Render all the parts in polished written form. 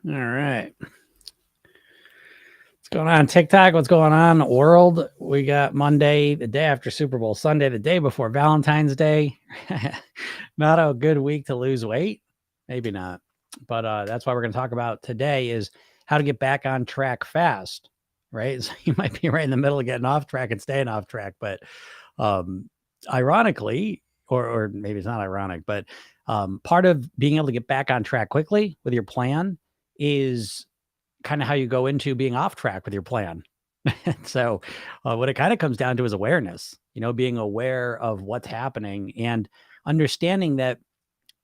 All right. What's going on TikTok? What's going on world? We got Monday, the day after Super Bowl Sunday, the day before Valentine's Day. Not a good week to lose weight. Maybe not. But that's why we're going to talk about today is how to get back on track fast, right? So you might be right in the middle of getting off track and staying off track. But ironically, or maybe it's not ironic, but part of being able to get back on track quickly with your plan is kind of how you go into being off track with your plan. So what it kind of comes down to is awareness, being aware of what's happening and understanding that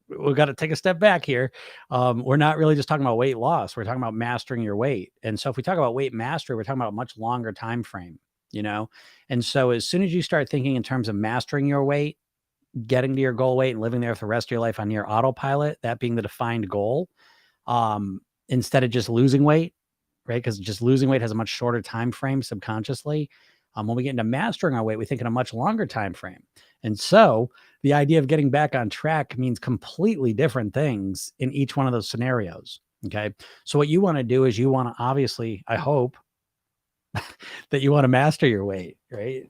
we've got to take a step back here. We're not really just talking about weight loss. We're talking about mastering your weight. And so if we talk about weight mastery, we're talking about a much longer time frame, And so as soon as you start thinking in terms of mastering your weight, getting to your goal weight and living there for the rest of your life on your autopilot, that being the defined goal, instead of just losing weight, right? Because just losing weight has a much shorter time frame subconsciously. When we get into mastering our weight, we think in a much longer time frame. And so the idea of getting back on track means completely different things in each one of those scenarios. Okay. So what you want to do is you want to obviously, I hope that you want to master your weight, right?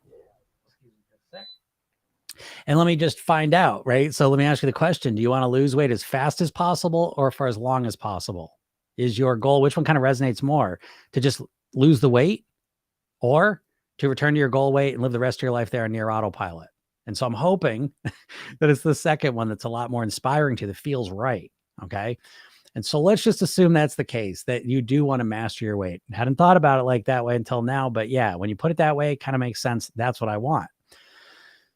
And let me just find out, right? So let me ask you the question. Do you want to lose weight as fast as possible or for as long as possible? Is your goal, which one kind of resonates more? To just lose the weight or to return to your goal weight and live the rest of your life there near autopilot? And so I'm hoping that it's the second one that's a lot more inspiring to you, that feels right. Okay. And so let's just assume that's the case, that you do want to master your weight. I hadn't thought about it like that way until now, but yeah, when you put it that way, it kind of makes sense. That's what I want.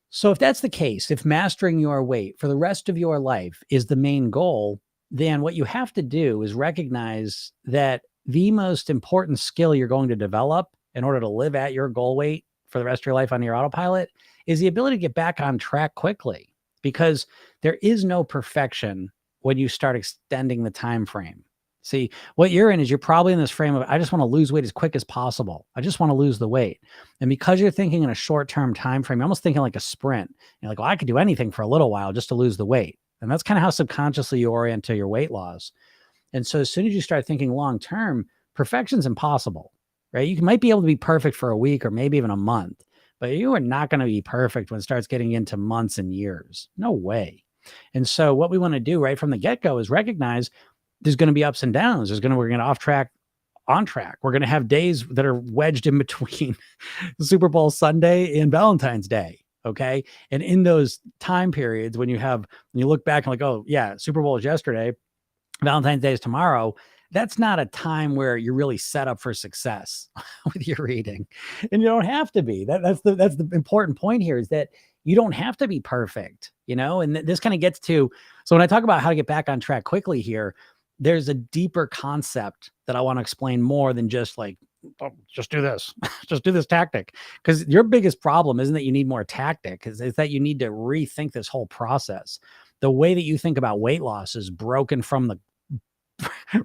So if that's the case, if mastering your weight for the rest of your life is the main goal, then what you have to do is recognize that the most important skill you're going to develop in order to live at your goal weight for the rest of your life on your autopilot is the ability to get back on track quickly, because there is no perfection when you start extending the time frame. See, what you're in is you're probably in this frame of, I just want to lose weight as quick as possible. I just want to lose the weight. And because you're thinking in a short-term time frame, you're almost thinking like a sprint. You're like, well, I could do anything for a little while just to lose the weight. And that's kind of how subconsciously you orient to your weight loss. And so as soon as you start thinking long-term, perfection's impossible, right? You might be able to be perfect for a week or maybe even a month, but you are not going to be perfect when it starts getting into months and years. No way. And so what we want to do right from the get-go is recognize there's going to be ups and downs. We're going to off track, on track. We're going to have days that are wedged in between the Super Bowl Sunday and Valentine's Day. Okay. And in those time periods, when you look back and like, oh yeah, Super Bowl is yesterday, Valentine's Day is tomorrow. That's not a time where you're really set up for success with your eating. And you don't have to be. That's the important point here, is that you don't have to be perfect, and this kind of gets to, so when I talk about how to get back on track quickly here, there's a deeper concept that I want to explain more than just like, oh, just do this, just do this tactic. Because your biggest problem isn't that you need more tactic, it's that you need to rethink this whole process. The way that you think about weight loss is broken from the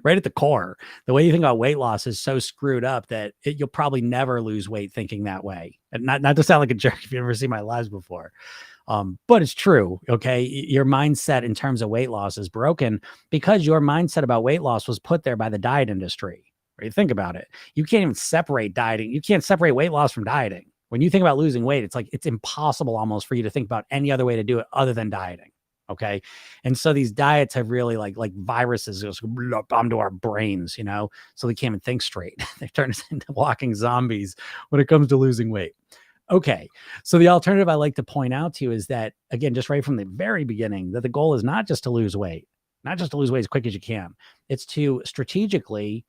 right at the core. The way you think about weight loss is so screwed up that you'll probably never lose weight thinking that way. And not to sound like a jerk if you've never seen my lives before. But it's true. Okay. Your mindset in terms of weight loss is broken because your mindset about weight loss was put there by the diet industry. Right? Think about it. You can't even separate dieting. You can't separate weight loss from dieting. When you think about losing weight, it's like, it's impossible almost for you to think about any other way to do it other than dieting. Okay. And so these diets have really like viruses just onto our brains, so we can't even think straight. They turn us into walking zombies when it comes to losing weight. Okay. So the alternative I like to point out to you is that, again, just right from the very beginning, that the goal is not just to lose weight, not just to lose weight as quick as you can. It's to strategically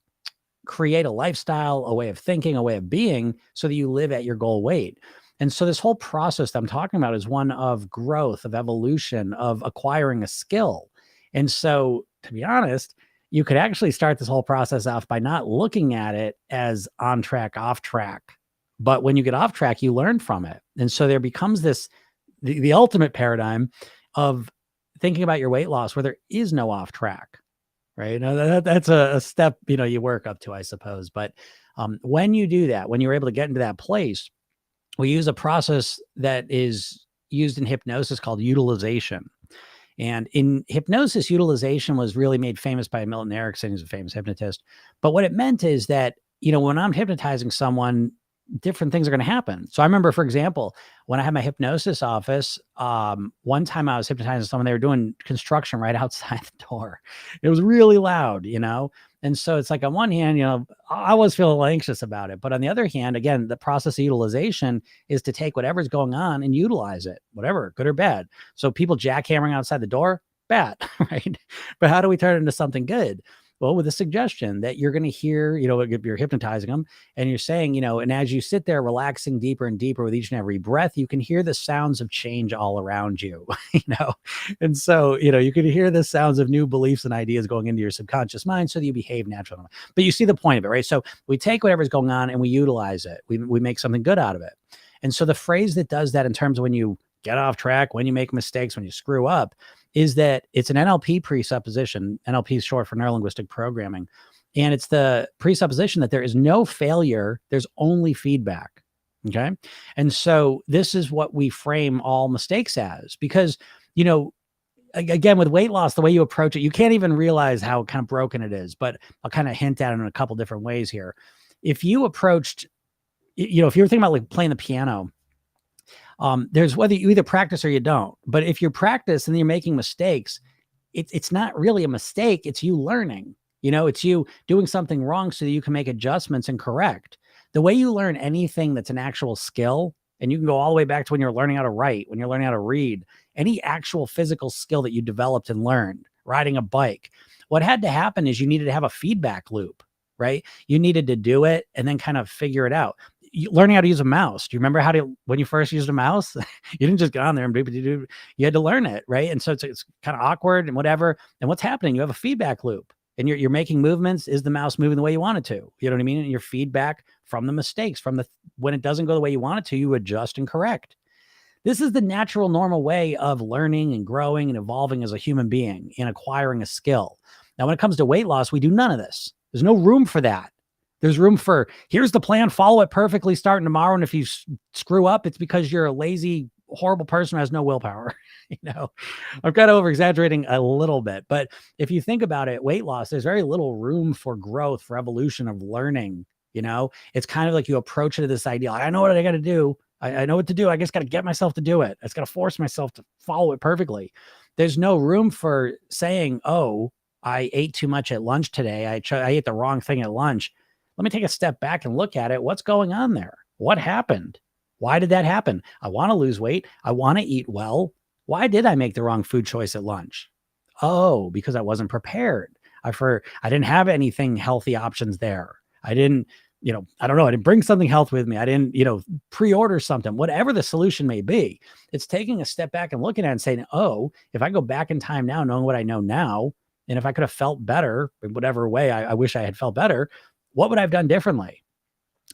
create a lifestyle, a way of thinking, a way of being, so that you live at your goal weight. And so this whole process that I'm talking about is one of growth, of evolution, of acquiring a skill. And so, to be honest, you could actually start this whole process off by not looking at it as on track, off track. But when you get off track, you learn from it. And so there becomes the ultimate paradigm of thinking about your weight loss where there is no off track, right? Now that's a step, you work up to, I suppose. But when you do that, when you're able to get into that place, we use a process that is used in hypnosis called utilization. And in hypnosis, utilization was really made famous by Milton Erickson, who's a famous hypnotist. But what it meant is that, when I'm hypnotizing someone, different things are going to happen. So I remember, for example, when I had my hypnosis office, one time I was hypnotizing someone, they were doing construction right outside the door. It was really loud, And so it's like on one hand, I was feeling anxious about it. But on the other hand, again, the process of utilization is to take whatever's going on and utilize it, whatever, good or bad. So people jackhammering outside the door, bad, right? But how do we turn it into something good? Well, with a suggestion that you're going to hear, you're hypnotizing them and you're saying, and as you sit there relaxing deeper and deeper with each and every breath, you can hear the sounds of change all around you, And so, you can hear the sounds of new beliefs and ideas going into your subconscious mind so that you behave naturally. But you see the point of it, right? So we take whatever's going on and we utilize it. We make something good out of it. And so the phrase that does that in terms of when you get off track, when you make mistakes, when you screw up, is that it's an NLP presupposition. NLP is short for neuro-linguistic programming. And it's the presupposition that there is no failure, there's only feedback. Okay. And so this is what we frame all mistakes as, because, again, with weight loss, the way you approach it, you can't even realize how kind of broken it is, but I'll kind of hint at it in a couple different ways here. If you approached, if you were thinking about like playing the piano, there's whether you either practice or you don't. But if you practice and you're making mistakes, it's not really a mistake. It's you learning. It's you doing something wrong so that you can make adjustments and correct. The way you learn anything that's an actual skill, and you can go all the way back to when you're learning how to write, when you're learning how to read, any actual physical skill that you developed and learned, riding a bike. What had to happen is you needed to have a feedback loop, right? You needed to do it and then kind of figure it out. Learning how to use a mouse. Do you remember when you first used a mouse? You didn't just get on there and do. You had to learn it, right? And so it's kind of awkward and whatever. And what's happening? You have a feedback loop, and you're making movements. Is the mouse moving the way you want it to? You know what I mean? And your feedback from the mistakes, when it doesn't go the way you want it to, you adjust and correct. This is the natural, normal way of learning and growing and evolving as a human being and acquiring a skill. Now, when it comes to weight loss, we do none of this. There's no room for that. There's room for, here's the plan, follow it perfectly starting tomorrow. And if you screw up, it's because you're a lazy, horrible person who has no willpower. I'm kind of over exaggerating a little bit, but if you think about it, weight loss, there's very little room for growth, for evolution of learning. It's kind of like you approach it to this idea. I know what I got to do. I know what to do. I just got to get myself to do it. I just got to force myself to follow it perfectly. There's no room for saying, oh, I ate too much at lunch today. I ate the wrong thing at lunch. Let me take a step back and look at it. What's going on there? What happened? Why did that happen? I want to lose weight. I want to eat well. Why did I make the wrong food choice at lunch? Oh, because I wasn't prepared. I didn't have anything healthy options there. I didn't, I don't know. I didn't bring something health with me. I didn't, pre-order something, whatever the solution may be. It's taking a step back and looking at it and saying, oh, if I go back in time now, knowing what I know now, and if I could have felt better in whatever way I wish I had felt better, what would I have done differently?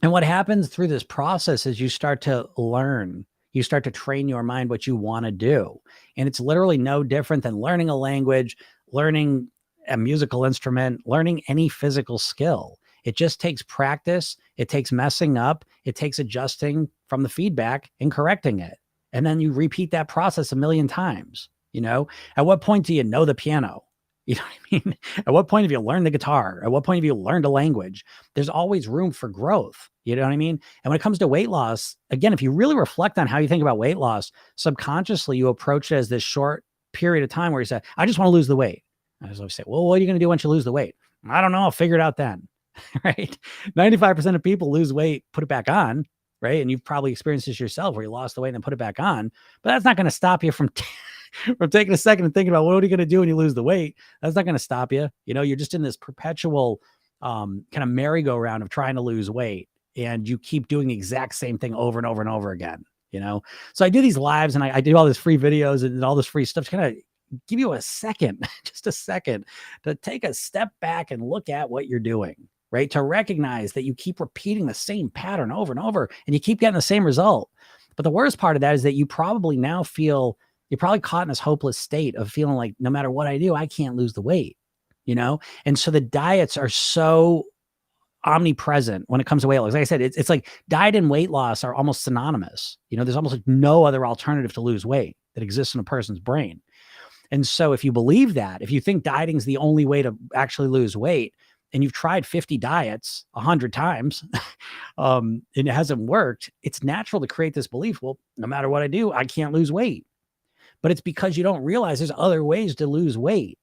And what happens through this process is you start to learn, you start to train your mind what you want to do. And it's literally no different than learning a language, learning a musical instrument, learning any physical skill. It just takes practice. It takes messing up. It takes adjusting from the feedback and correcting it. And then you repeat that process a million times. At what point do you know the piano? You know what I mean? At what point have you learned the guitar? At what point have you learned a language? There's always room for growth. You know what I mean? And when it comes to weight loss, again, if you really reflect on how you think about weight loss, subconsciously you approach it as this short period of time where you say, I just want to lose the weight. I just always say, well, what are you going to do once you lose the weight? I don't know. I'll figure it out then. Right? 95% of people lose weight, put it back on. Right? And you've probably experienced this yourself where you lost the weight and then put it back on. But that's not going to stop you from taking a second and thinking about what are you going to do when you lose the weight. That's not going to stop you. You're just in this perpetual kind of merry-go-round of trying to lose weight, and you keep doing the exact same thing over and over and over again. So I do these lives and I do all this free videos and all this free stuff to kind of give you a second, just a second, to take a step back and look at what you're doing, right? To recognize that you keep repeating the same pattern over and over and you keep getting the same result. But the worst part of that is that you probably now feel you're probably caught in this hopeless state of feeling like no matter what I do, I can't lose the weight, And so the diets are so omnipresent when it comes to weight loss. Like I said, it's like diet and weight loss are almost synonymous. There's almost like no other alternative to lose weight that exists in a person's brain. And so if you believe that, if you think dieting is the only way to actually lose weight, and you've tried 50 diets 100 times, and it hasn't worked, it's natural to create this belief, well, no matter what I do, I can't lose weight. But it's because you don't realize there's other ways to lose weight.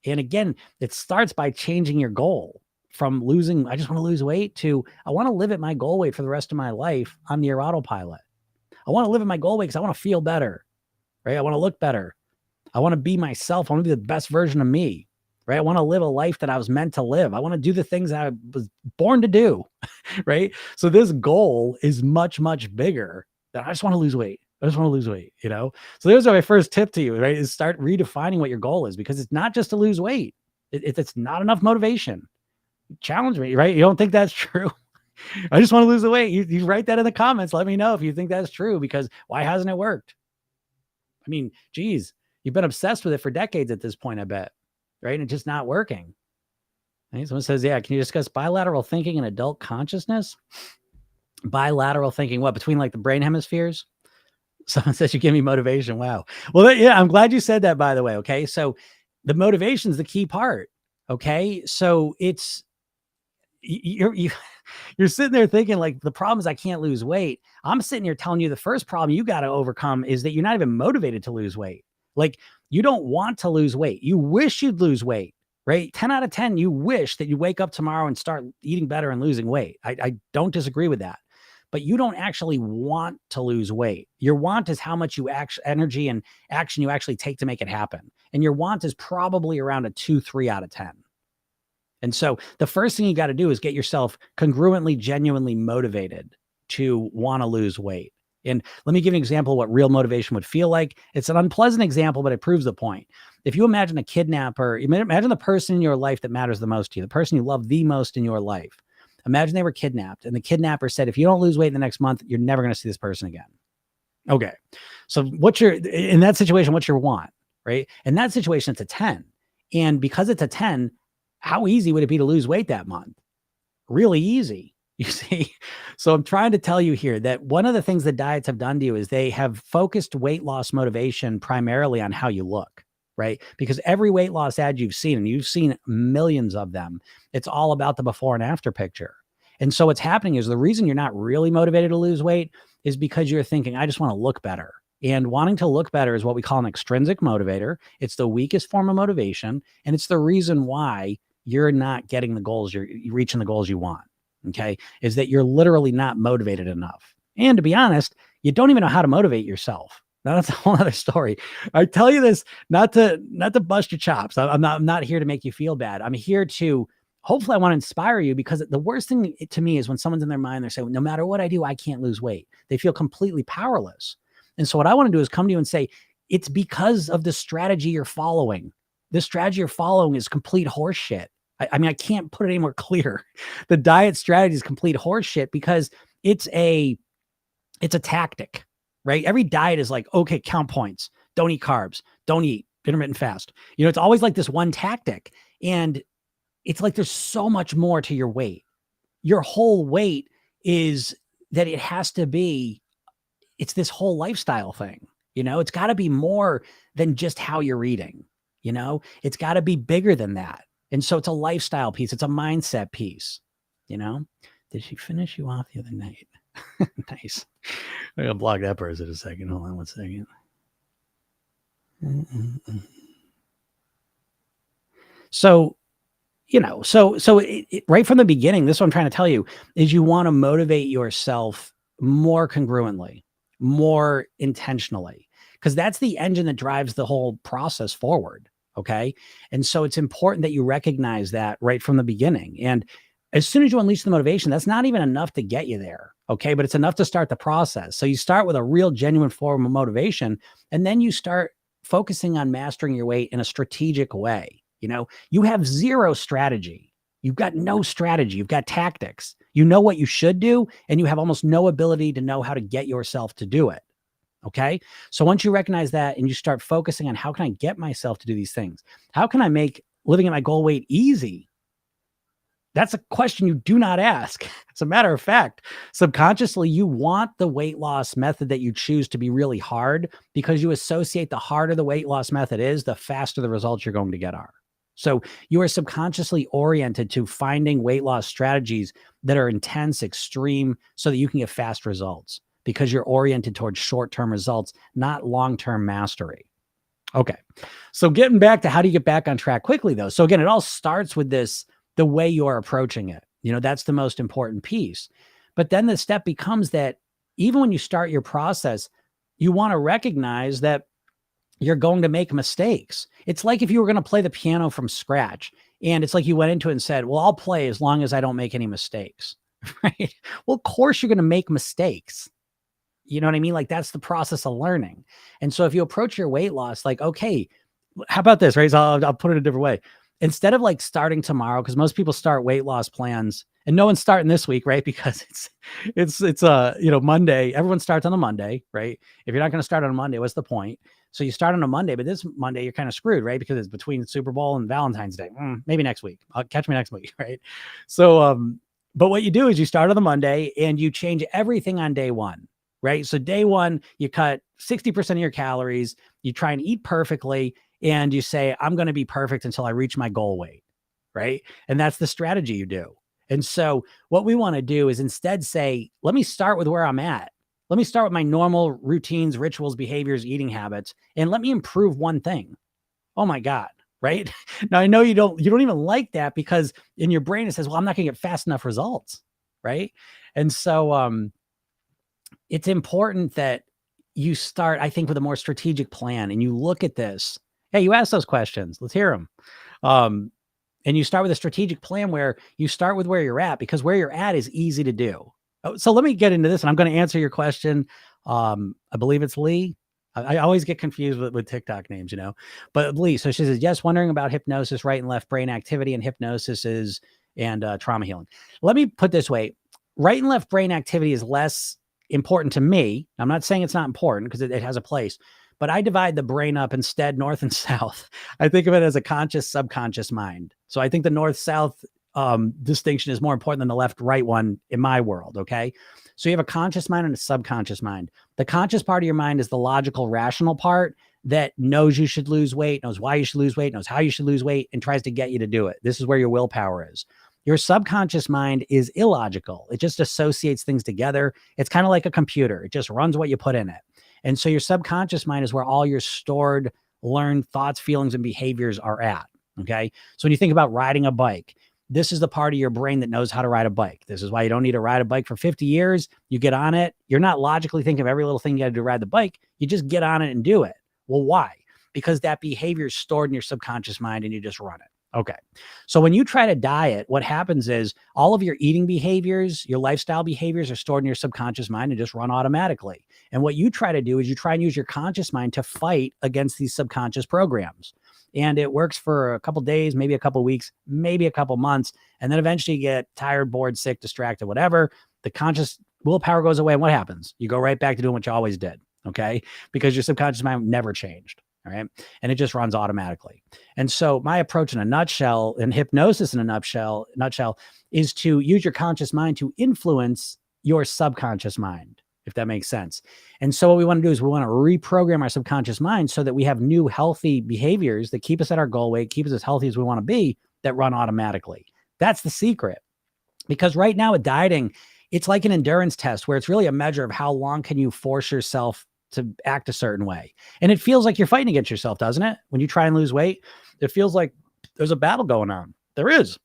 And again, it starts by changing your goal from losing, I just want to lose weight, to I want to live at my goal weight for the rest of my life on near autopilot. I want to live at my goal weight because I want to feel better, right? I want to look better. I want to be myself. I want to be the best version of me, right? I want to live a life that I was meant to live. I want to do the things that I was born to do, right? So this goal is much, much bigger than I just want to lose weight. I just want to lose weight, you know? So there's my first tip to you, right? Is start redefining what your goal is, because it's not just to lose weight. It's not enough motivation. Challenge me, right? You don't think that's true? I just want to lose the weight. You write that in the comments. Let me know if you think that's true, because why hasn't it worked? I mean, geez, you've been obsessed with it for decades at this point, I bet, right? And it's just not working. Right? Someone says, yeah, can you discuss bilateral thinking and adult consciousness? Bilateral thinking, what, between like the brain hemispheres? Someone says you give me motivation. Wow. Well, yeah, I'm glad you said that, by the way. Okay. So the motivation is the key part. Okay. So it's, you're sitting there thinking like, the problem is I can't lose weight. I'm sitting here telling you the first problem you got to overcome is that you're not even motivated to lose weight. Like, you don't want to lose weight. You wish you'd lose weight, right? 10 out of 10, you wish that you wake up tomorrow and start eating better and losing weight. I don't disagree with that. But you don't actually want to lose weight. Your want is how much energy and action you actually take to make it happen. And your want is probably around a 2, 3 out of 10. And so the first thing you got to do is get yourself congruently, genuinely motivated to want to lose weight. And let me give you an example of what real motivation would feel like. It's an unpleasant example, but it proves the point. If you imagine a kidnapper, imagine the person in your life that matters the most to you, the person you love the most in your life. Imagine they were kidnapped and the kidnapper said, if you don't lose weight in the next month, you're never going to see this person again. Okay. So in that situation, what's your want, right? In that situation, it's a 10. And because it's a 10, how easy would it be to lose weight that month? Really easy, you see? So I'm trying to tell you here that one of the things that diets have done to you is they have focused weight loss motivation primarily on how you look, right? Because every weight loss ad you've seen, and you've seen millions of them, it's all about the before and after picture. And so what's happening is the reason you're not really motivated to lose weight is because you're thinking, I just want to look better. And wanting to look better is what we call an extrinsic motivator. It's the weakest form of motivation. And it's the reason why you're not getting the goals, you're reaching the goals you want. Okay. Is that you're literally not motivated enough. And to be honest, you don't even know how to motivate yourself. Now, that's a whole other story. I tell you this not to bust your chops. I'm not here to make you feel bad. I'm here to, hopefully I want to inspire you, because the worst thing to me is when someone's in their mind, they're saying, no matter what I do, I can't lose weight. They feel completely powerless. And so what I want to do is come to you and say, it's because of the strategy you're following. The strategy you're following is complete horseshit. I mean, I can't put it any more clear. The diet strategy is complete horseshit because it's a tactic, right? Every diet is like, okay, count points, don't eat carbs, don't eat, intermittent fast. You know, it's always like this one tactic. And it's like, there's so much more to your weight. Your whole weight is that it has to be, it's this whole lifestyle thing. You know, it's got to be more than just how you're eating. You know, it's got to be bigger than that. And so it's a lifestyle piece. It's a mindset piece. You know, did she finish you off the other night? Nice. I'm going to block that person in a second. Hold on 1 second. So, you know, so right from the beginning, this is what I'm trying to tell you is you want to motivate yourself more congruently, more intentionally, because that's the engine that drives the whole process forward. Okay. And so it's important that you recognize that right from the beginning. And as soon as you unleash the motivation, that's not even enough to get you there. Okay. But it's enough to start the process. So you start with a real genuine form of motivation, and then you start focusing on mastering your weight in a strategic way. You know, you have zero strategy. You've got no strategy. You've got tactics. You know what you should do, and you have almost no ability to know how to get yourself to do it. Okay. So once you recognize that and you start focusing on how can I get myself to do these things? How can I make living at my goal weight easy? That's a question you do not ask. As a matter of fact, subconsciously, you want the weight loss method that you choose to be really hard because you associate the harder the weight loss method is, the faster the results you're going to get are. So you are subconsciously oriented to finding weight loss strategies that are intense, extreme, so that you can get fast results because you're oriented towards short-term results, not long-term mastery. Okay. So getting back to how do you get back on track quickly, though? So again, it all starts with this, the way you're approaching it. That's the most important piece. But then the step becomes that even when you start your process, you want to recognize that you're going to make mistakes. It's like if you were going to play the piano from scratch and it's like you went into it and said, well, I'll play as long as I don't make any mistakes, right? Well, of course you're going to make mistakes. You know what I mean? Like that's the process of learning. And so if you approach your weight loss, like, okay, how about this, right? So I'll put it a different way. Instead of like starting tomorrow, because most people start weight loss plans and no one's starting this week, right? Because it's Monday. Everyone starts on a Monday, right? If you're not going to start on a Monday, what's the point? So you start on a Monday, but this Monday you're kind of screwed, right? Because it's between Super Bowl and Valentine's Day. Maybe next week. I'll catch me next week, right? So, but what you do is you start on the Monday and you change everything on day one, right? So day one, you cut 60% of your calories, you try and eat perfectly, and you say, I'm going to be perfect until I reach my goal weight, right? And that's the strategy you do. And so what we want to do is instead say, let me start with where I'm at. Let me start with my normal routines, rituals, behaviors, eating habits, and let me improve one thing. Oh my God, right? Now I know you don't even like that because in your brain it says, well, I'm not going to get fast enough results, right? And so it's important that you start, I think, with a more strategic plan and you look at this. Hey, you ask those questions. Let's hear them. And you start with a strategic plan where you start with where you're at, because where you're at is easy to do. So let me get into this and I'm going to answer your question. I believe it's Lee. I always get confused with TikTok names, but Lee. So she says, yes, wondering about hypnosis, right and left brain activity and hypnosis and trauma healing. Let me put this way. Right and left brain activity is less important to me. I'm not saying it's not important because it has a place, but I divide the brain up instead, north and south. I think of it as a conscious, subconscious mind. So I think the north-south distinction is more important than the left-right one in my world. Okay. So you have a conscious mind and a subconscious mind. The conscious part of your mind is the logical, rational part that knows you should lose weight, knows why you should lose weight, knows how you should lose weight, and tries to get you to do it. This is where your willpower is. Your subconscious mind is illogical. It just associates things together. It's kind of like a computer. It just runs what you put in it. And so your subconscious mind is where all your stored, learned thoughts, feelings, and behaviors are at. Okay. So when you think about riding a bike, this is the part of your brain that knows how to ride a bike. This is why you don't need to ride a bike for 50 years. You get on it. You're not logically thinking of every little thing you got to do to ride the bike. You just get on it and do it. Well, why? Because that behavior is stored in your subconscious mind and you just run it. Okay. So when you try to diet, what happens is all of your eating behaviors, your lifestyle behaviors are stored in your subconscious mind and just run automatically. And what you try to do is you try and use your conscious mind to fight against these subconscious programs. And it works for a couple days, maybe a couple weeks, maybe a couple months. And then eventually you get tired, bored, sick, distracted, whatever. The conscious willpower goes away. And what happens? You go right back to doing what you always did. Okay. Because your subconscious mind never changed. All right. And it just runs automatically. And so my approach in a nutshell, and hypnosis in a nutshell is to use your conscious mind to influence your subconscious mind, if that makes sense. And so what we want to do is we want to reprogram our subconscious mind so that we have new healthy behaviors that keep us at our goal weight, keep us as healthy as we want to be, that run automatically. That's the secret. Because right now with dieting, it's like an endurance test where it's really a measure of how long can you force yourself to act a certain way. And it feels like you're fighting against yourself, doesn't it? When you try and lose weight, it feels like there's a battle going on. There is.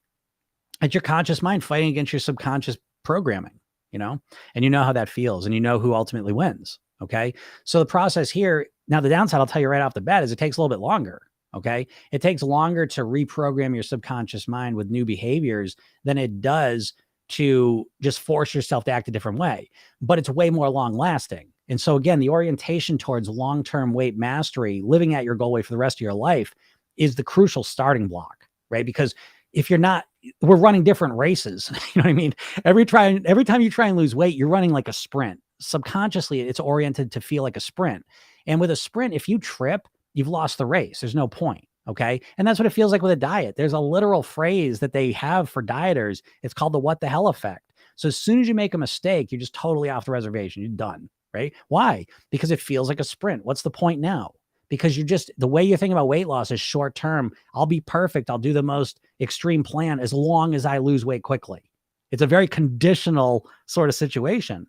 It's your conscious mind fighting against your subconscious programming, and you know how that feels and you know who ultimately wins. Okay. So the process here, now the downside, I'll tell you right off the bat, is it takes a little bit longer. Okay. It takes longer to reprogram your subconscious mind with new behaviors than it does to just force yourself to act a different way, but it's way more long lasting. And so again, the orientation towards long-term weight mastery, living at your goal weight for the rest of your life, is the crucial starting block, right? Because if you're not, we're running different races. You know what I mean? Every time you try and lose weight, you're running like a sprint. Subconsciously, it's oriented to feel like a sprint. And with a sprint, if you trip, you've lost the race. There's no point. Okay. And that's what it feels like with a diet. There's a literal phrase that they have for dieters. It's called the what the hell effect. So as soon as you make a mistake, you're just totally off the reservation. You're done. Right. Why? Because it feels like a sprint. What's the point now? Because you're just, the way you think about weight loss is short term. I'll be perfect. I'll do the most extreme plan as long as I lose weight quickly. It's a very conditional sort of situation.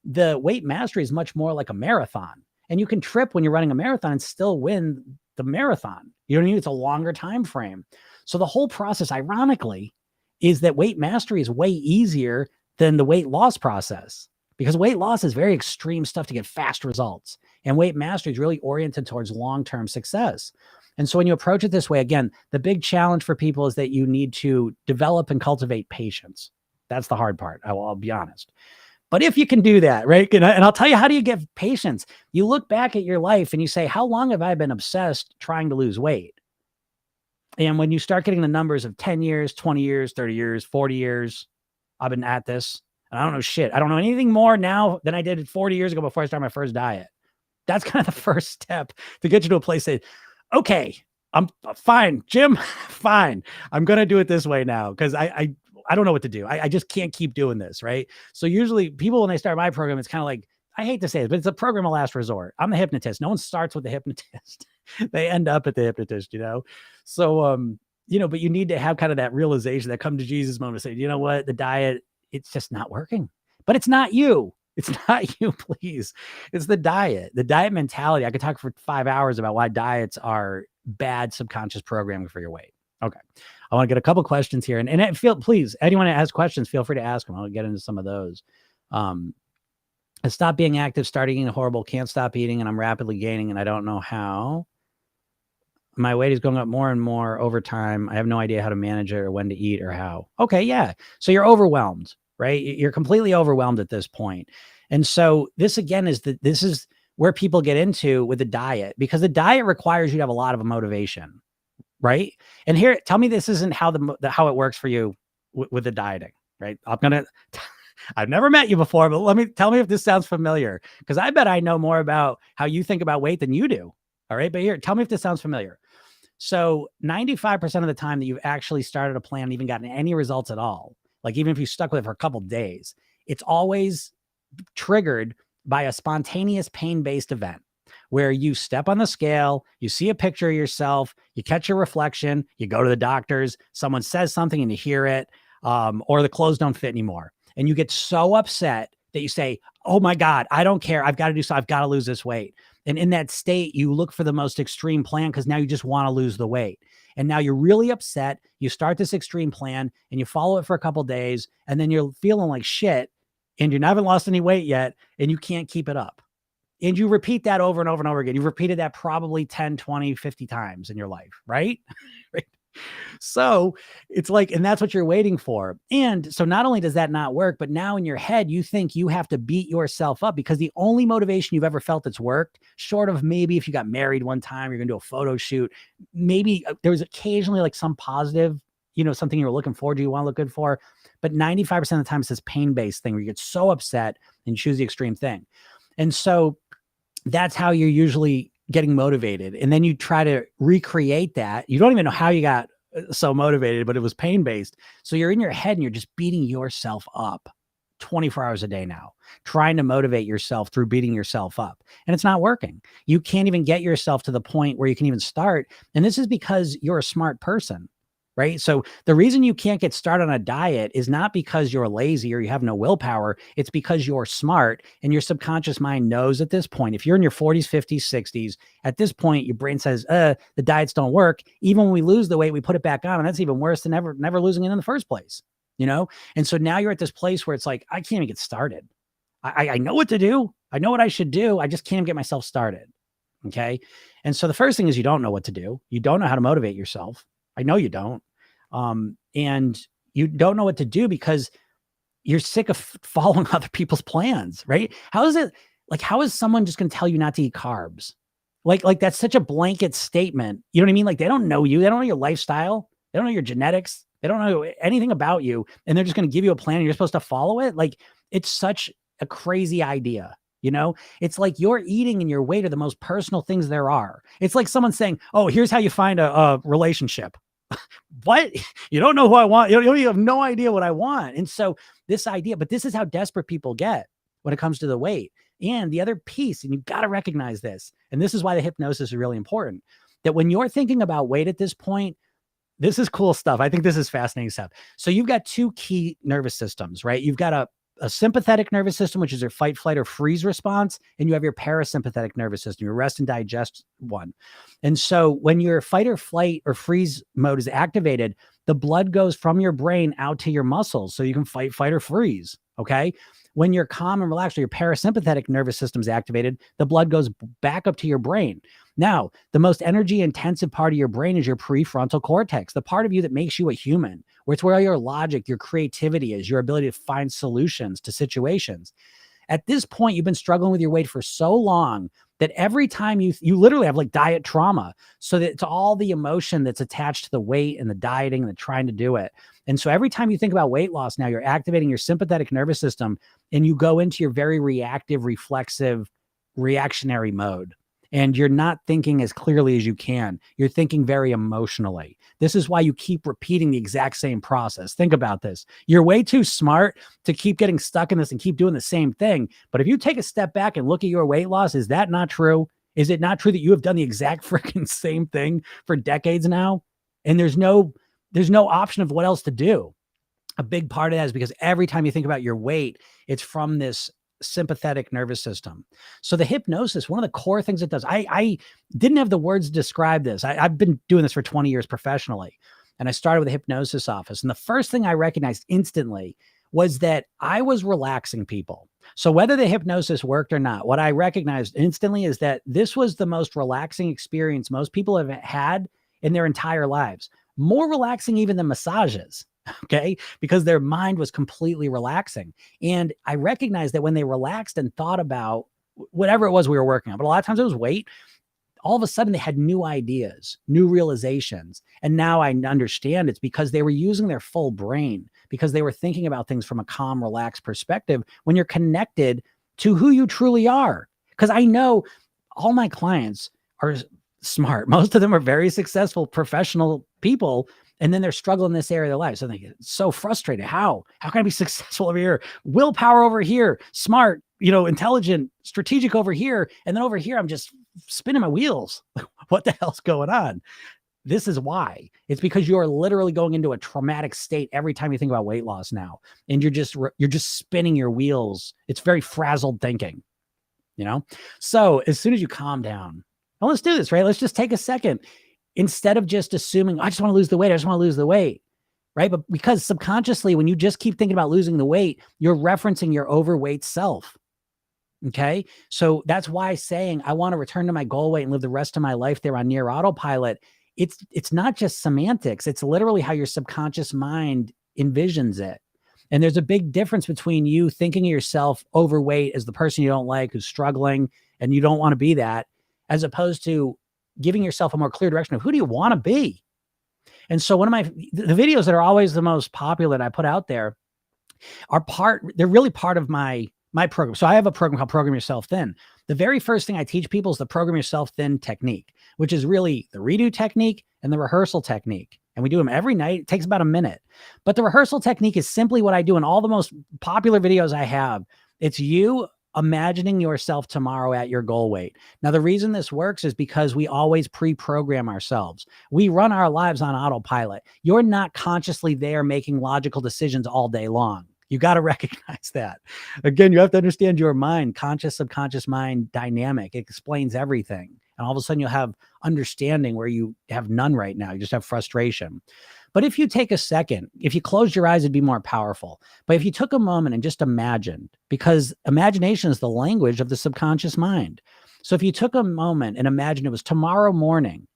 The weight mastery is much more like a marathon. And you can trip when you're running a marathon and still win the marathon. You know what I mean? It's a longer time frame. So the whole process, ironically, is that weight mastery is way easier than the weight loss process, because weight loss is very extreme stuff to get fast results. And weight mastery is really oriented towards long-term success. And so when you approach it this way, again, the big challenge for people is that you need to develop and cultivate patience. That's the hard part. I'll be honest. But if you can do that, right? And I'll tell you, how do you get patience? You look back at your life and you say, how long have I been obsessed trying to lose weight? And when you start getting the numbers of 10 years, 20 years, 30 years, 40 years, I've been at this, and I don't know shit. I don't know anything more now than I did 40 years ago before I started my first diet. That's kind of the first step to get you to a place that, okay, I'm fine, Jim, fine. I'm going to do it this way now because I don't know what to do. I just can't keep doing this, right? So usually people, when they start my program, it's kind of like, I hate to say it, but it's a program of last resort. I'm the hypnotist. No one starts with the hypnotist. They end up at the hypnotist, you know? So, you know, but you need to have kind of that realization, that come to Jesus moment, to say, you know what, the diet, it's just not working. But it's not you. It's not you, please. It's the diet mentality. I could talk for 5 hours about why diets are bad subconscious programming for your weight. Okay. I want to get a couple questions here, and please, anyone that has questions, feel free to ask them. I'll get into some of those. I stopped being active, started eating horrible, can't stop eating, and I'm rapidly gaining, and I don't know how. My weight is going up more and more over time. I have no idea how to manage it or when to eat or how. Okay. Yeah. So you're overwhelmed, right? You're completely overwhelmed at this point. And so this again this is where people get into with the diet, because the diet requires you to have a lot of motivation, right? And here, tell me this isn't how how it works for you with the dieting, right? I've never met you before, but tell me if this sounds familiar, because I bet I know more about how you think about weight than you do. All right. But here, tell me if this sounds familiar. So 95% of the time that you've actually started a plan and even gotten any results at all, like even if you stuck with it for a couple of days, it's always triggered by a spontaneous pain-based event where you step on the scale, you see a picture of yourself, you catch your reflection, you go to the doctors, someone says something and you hear it, or the clothes don't fit anymore. And you get so upset that you say, oh my God, I don't care. I've got to do so. I've got to lose this weight. And in that state, you look for the most extreme plan because now you just want to lose the weight. And now you're really upset. You start this extreme plan and you follow it for a couple of days, and then you're feeling like shit and you haven't lost any weight yet and you can't keep it up. And you repeat that over and over and over again. You've repeated that probably 10, 20, 50 times in your life, right? Right. So it's like, and that's what you're waiting for. And so not only does that not work, but now in your head, you think you have to beat yourself up, because the only motivation you've ever felt that's worked, short of maybe if you got married one time, you're going to do a photo shoot, maybe there was occasionally like some positive, you know, something you were looking forward to, you want to look good for. But 95% of the time it's this pain-based thing where you get so upset and choose the extreme thing. And so that's how you're usually getting motivated. And then you try to recreate that. You don't even know how you got so motivated, but it was pain-based. So you're in your head and you're just beating yourself up 24 hours a day now, trying to motivate yourself through beating yourself up. And it's not working. You can't even get yourself to the point where you can even start. And this is because you're a smart person, right? So the reason you can't get started on a diet is not because you're lazy or you have no willpower. It's because you're smart, and your subconscious mind knows at this point, if you're in your 40s, 50s, 60s, at this point, your brain says, the diets don't work. Even when we lose the weight, we put it back on, and that's even worse than never losing it in the first place, you know? And so now you're at this place where it's like, I can't even get started. I know what to do. I know what I should do. I just can't get myself started. Okay. And so the first thing is you don't know what to do. You don't know how to motivate yourself. I know you don't. And you don't know what to do because you're sick of following other people's plans, right? How is someone just going to tell you not to eat carbs? Like that's such a blanket statement. You know what I mean? Like they don't know you. They don't know your lifestyle. They don't know your genetics. They don't know anything about you. And they're just going to give you a plan and you're supposed to follow it. Like it's such a crazy idea. You know, it's like your eating and your weight are the most personal things there are. It's like someone saying, oh, here's how you find a relationship. What? You don't know who I want. You have no idea what I want. And so this idea, but this is how desperate people get when it comes to the weight. And the other piece, and you've got to recognize this, and this is why the hypnosis is really important, that when you're thinking about weight at this point, this is cool stuff. I think this is fascinating stuff. So you've got two key nervous systems, right? You've got a sympathetic nervous system, which is your fight, flight, or freeze response. And you have your parasympathetic nervous system, your rest and digest one. And so when your fight or flight or freeze mode is activated, the blood goes from your brain out to your muscles so you can fight, flight, or freeze. Okay. When you're calm and relaxed, or your parasympathetic nervous system is activated, the blood goes back up to your brain. Now, the most energy intensive part of your brain is your prefrontal cortex, the part of you that makes you a human, where it's where all your logic, your creativity is, your ability to find solutions to situations. At this point, you've been struggling with your weight for so long that every time you literally have like diet trauma. So that it's all the emotion that's attached to the weight and the dieting and the trying to do it. And so every time you think about weight loss now, you're activating your sympathetic nervous system and you go into your very reactive, reflexive, reactionary mode. And you're not thinking as clearly as you can. You're thinking very emotionally. This is why you keep repeating the exact same process. Think about this. You're way too smart to keep getting stuck in this and keep doing the same thing. But if you take a step back and look at your weight loss, is that not true? Is it not true that you have done the exact freaking same thing for decades now? And there's no option of what else to do. A big part of that is because every time you think about your weight, it's from this sympathetic nervous system. So the hypnosis, one of the core things it does, I didn't have the words to describe this. I've been doing this for 20 years professionally. And I started with a hypnosis office. And the first thing I recognized instantly was that I was relaxing people. So whether the hypnosis worked or not, what I recognized instantly is that this was the most relaxing experience most people have had in their entire lives. More relaxing even than massages. Okay. Because their mind was completely relaxing. And I recognized that when they relaxed and thought about whatever it was we were working on, but a lot of times it was weight, all of a sudden they had new ideas, new realizations. And now I understand it's because they were using their full brain, because they were thinking about things from a calm, relaxed perspective when you're connected to who you truly are. Because I know all my clients are smart. Most of them are very successful professional people. And then they're struggling in this area of their life. So they get so frustrated. How can I be successful over here? Willpower over here, smart, intelligent, strategic over here. And then over here, I'm just spinning my wheels. What the hell's going on? This is why. It's because you're literally going into a traumatic state every time you think about weight loss now. And you're just spinning your wheels. It's very frazzled thinking, So as soon as you calm down, well, let's do this, right? Let's just take a second. Instead of just assuming, I just want to lose the weight, right? But because subconsciously, when you just keep thinking about losing the weight, you're referencing your overweight self. Okay. So that's why saying, I want to return to my goal weight and live the rest of my life there on near autopilot. It's not just semantics. It's literally how your subconscious mind envisions it. And there's a big difference between you thinking of yourself overweight as the person you don't like, who's struggling, and you don't want to be that, as opposed to giving yourself a more clear direction of who do you want to be? And so the videos that are always the most popular that I put out there they're really part of my program. So I have a program called Program Yourself Thin. The very first thing I teach people is the Program Yourself Thin technique, which is really the redo technique and the rehearsal technique. And we do them every night. It takes about a minute. But the rehearsal technique is simply what I do in all the most popular videos I have. It's you imagining yourself tomorrow at your goal weight. Now, the reason this works is because we always pre-program ourselves. We run our lives on autopilot. You're not consciously there making logical decisions all day long. You got to recognize that. Again, you have to understand your mind, conscious, subconscious mind dynamic. It explains everything. And all of a sudden you'll have understanding where you have none right now. You just have frustration. But if you take a second, if you closed your eyes, it'd be more powerful. But if you took a moment and just imagined, because imagination is the language of the subconscious mind. So if you took a moment and imagined it was tomorrow morning.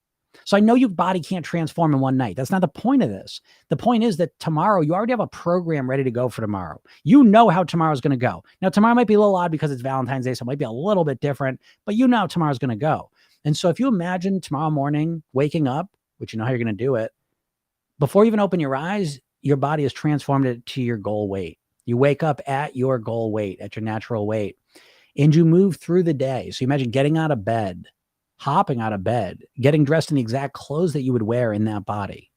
So I know your body can't transform in one night. That's not the point of this. The point is that tomorrow you already have a program ready to go for tomorrow. You know how tomorrow's going to go. Now, tomorrow might be a little odd because it's Valentine's Day, so it might be a little bit different, but you know how tomorrow's going to go. And so if you imagine tomorrow morning waking up, which you know how you're going to do it, before you even open your eyes, your body has transformed it to your goal weight. You wake up at your goal weight, at your natural weight. and you move through the day. So you imagine getting out of bed, hopping out of bed, getting dressed in the exact clothes that you would wear in that body.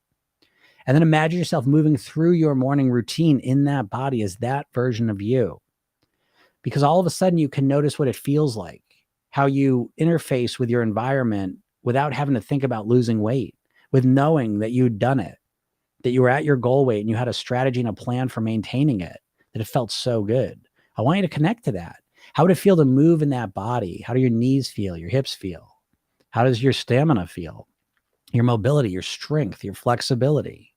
And then imagine yourself moving through your morning routine in that body as that version of you. Because all of a sudden you can notice what it feels like, how you interface with your environment without having to think about losing weight, with knowing that you'd done it, that you were at your goal weight and you had a strategy and a plan for maintaining it, that it felt so good. I want you to connect to that. How would it feel to move in that body? How do your knees feel? Your hips feel? How does your stamina feel? Your mobility, your strength, your flexibility.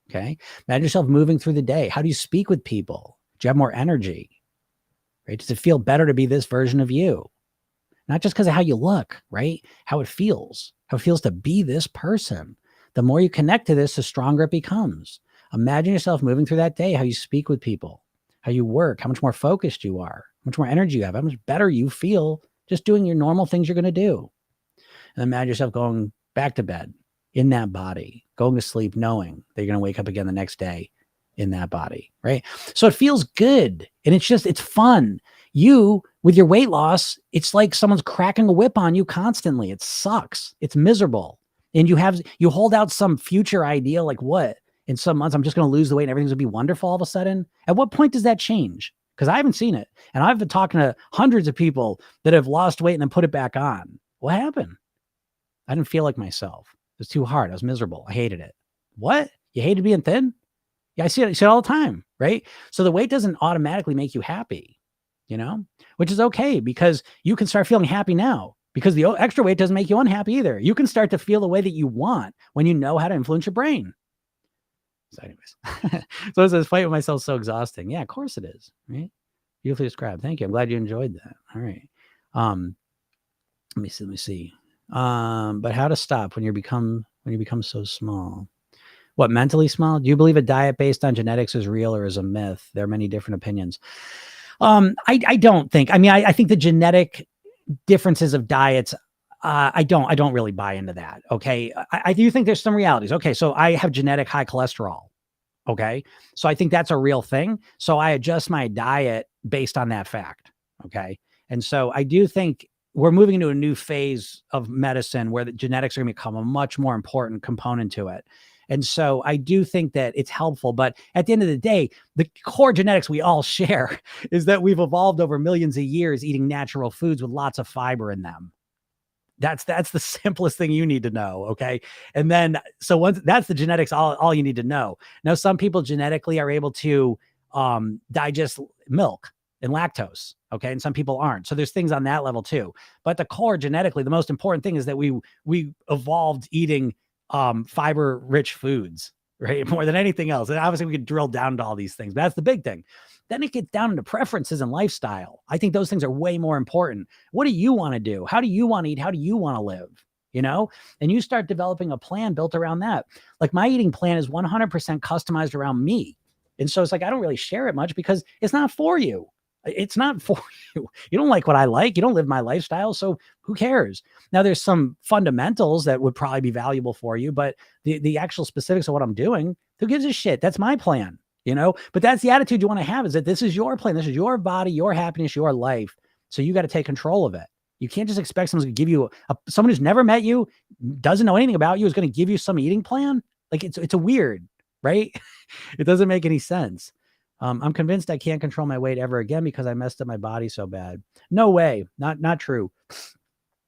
Okay. Imagine yourself moving through the day. How do you speak with people? Do you have more energy? Right? Does it feel better to be this version of you? Not just because of how you look, right? How it feels to be this person. The more you connect to this, the stronger it becomes. Imagine yourself moving through that day, how you speak with people, how you work, how much more focused you are, how much more energy you have, how much better you feel just doing your normal things you're going to do. And imagine yourself going back to bed in that body, going to sleep knowing that you're going to wake up again the next day in that body, right? So it feels good. And it's fun. You, with your weight loss, it's like someone's cracking a whip on you constantly. It sucks. It's miserable. And you hold out some future idea like, what? In some months, I'm just going to lose the weight and everything's going to be wonderful all of a sudden. At what point does that change? Because I haven't seen it. And I've been talking to hundreds of people that have lost weight and then put it back on. What happened? I didn't feel like myself. It was too hard. I was miserable. I hated it. What? You hated being thin? Yeah, I see it all the time, right? So the weight doesn't automatically make you happy, which is okay because you can start feeling happy now because the extra weight doesn't make you unhappy either. You can start to feel the way that you want when you know how to influence your brain. So anyways, so it says fight with myself so exhausting. Yeah, of course it is, right? Beautifully described. Thank you. I'm glad you enjoyed that. All right. Let me see. But how to stop when you become so small? What, mentally small? Do you believe a diet based on genetics is real or is a myth? There are many different opinions. I don't think. I think the genetic differences of diets, I don't really buy into that. Okay. I do think there's some realities. Okay. So I have genetic high cholesterol. Okay. So I think that's a real thing. So I adjust my diet based on that fact. Okay. And so I do think we're moving into a new phase of medicine where the genetics are going to become a much more important component to it. And so I do think that it's helpful, but at the end of the day, the core genetics we all share is that we've evolved over millions of years eating natural foods with lots of fiber in them. That's the simplest thing you need to know. Okay. And then, so once that's the genetics, all you need to know. Now, some people genetically are able to digest milk and lactose. Okay. And some people aren't. So there's things on that level too. But the core genetically, the most important thing is that we evolved eating fiber rich foods, right? More than anything else. And obviously we could drill down to all these things, but that's the big thing. Then it gets down into preferences and lifestyle. I think those things are way more important. What do you want to do? How do you want to eat? How do you want to live? And you start developing a plan built around that. Like my eating plan is 100% customized around me. And so it's like, I don't really share it much because it's not for you. It's not for you. You don't like what I like. You don't live my lifestyle. So who cares? Now there's some fundamentals that would probably be valuable for you, but the actual specifics of what I'm doing, who gives a shit? That's my plan, but that's the attitude you want to have, is that this is your plan. This is your body, your happiness, your life. So you got to take control of it. You can't just expect someone's going to give you someone who's never met you, doesn't know anything about you, is going to give you some eating plan. Like it's a weird, right? It doesn't make any sense. I'm convinced I can't control my weight ever again because I messed up my body so bad. No way. Not true.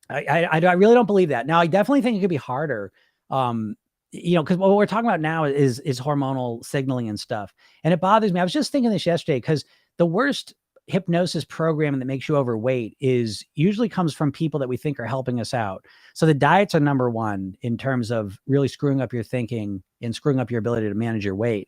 I really don't believe that. Now, I definitely think it could be harder. Because what we're talking about now is hormonal signaling and stuff. And it bothers me. I was just thinking this yesterday because the worst hypnosis programming that makes you overweight usually comes from people that we think are helping us out. So the diets are number one in terms of really screwing up your thinking and screwing up your ability to manage your weight.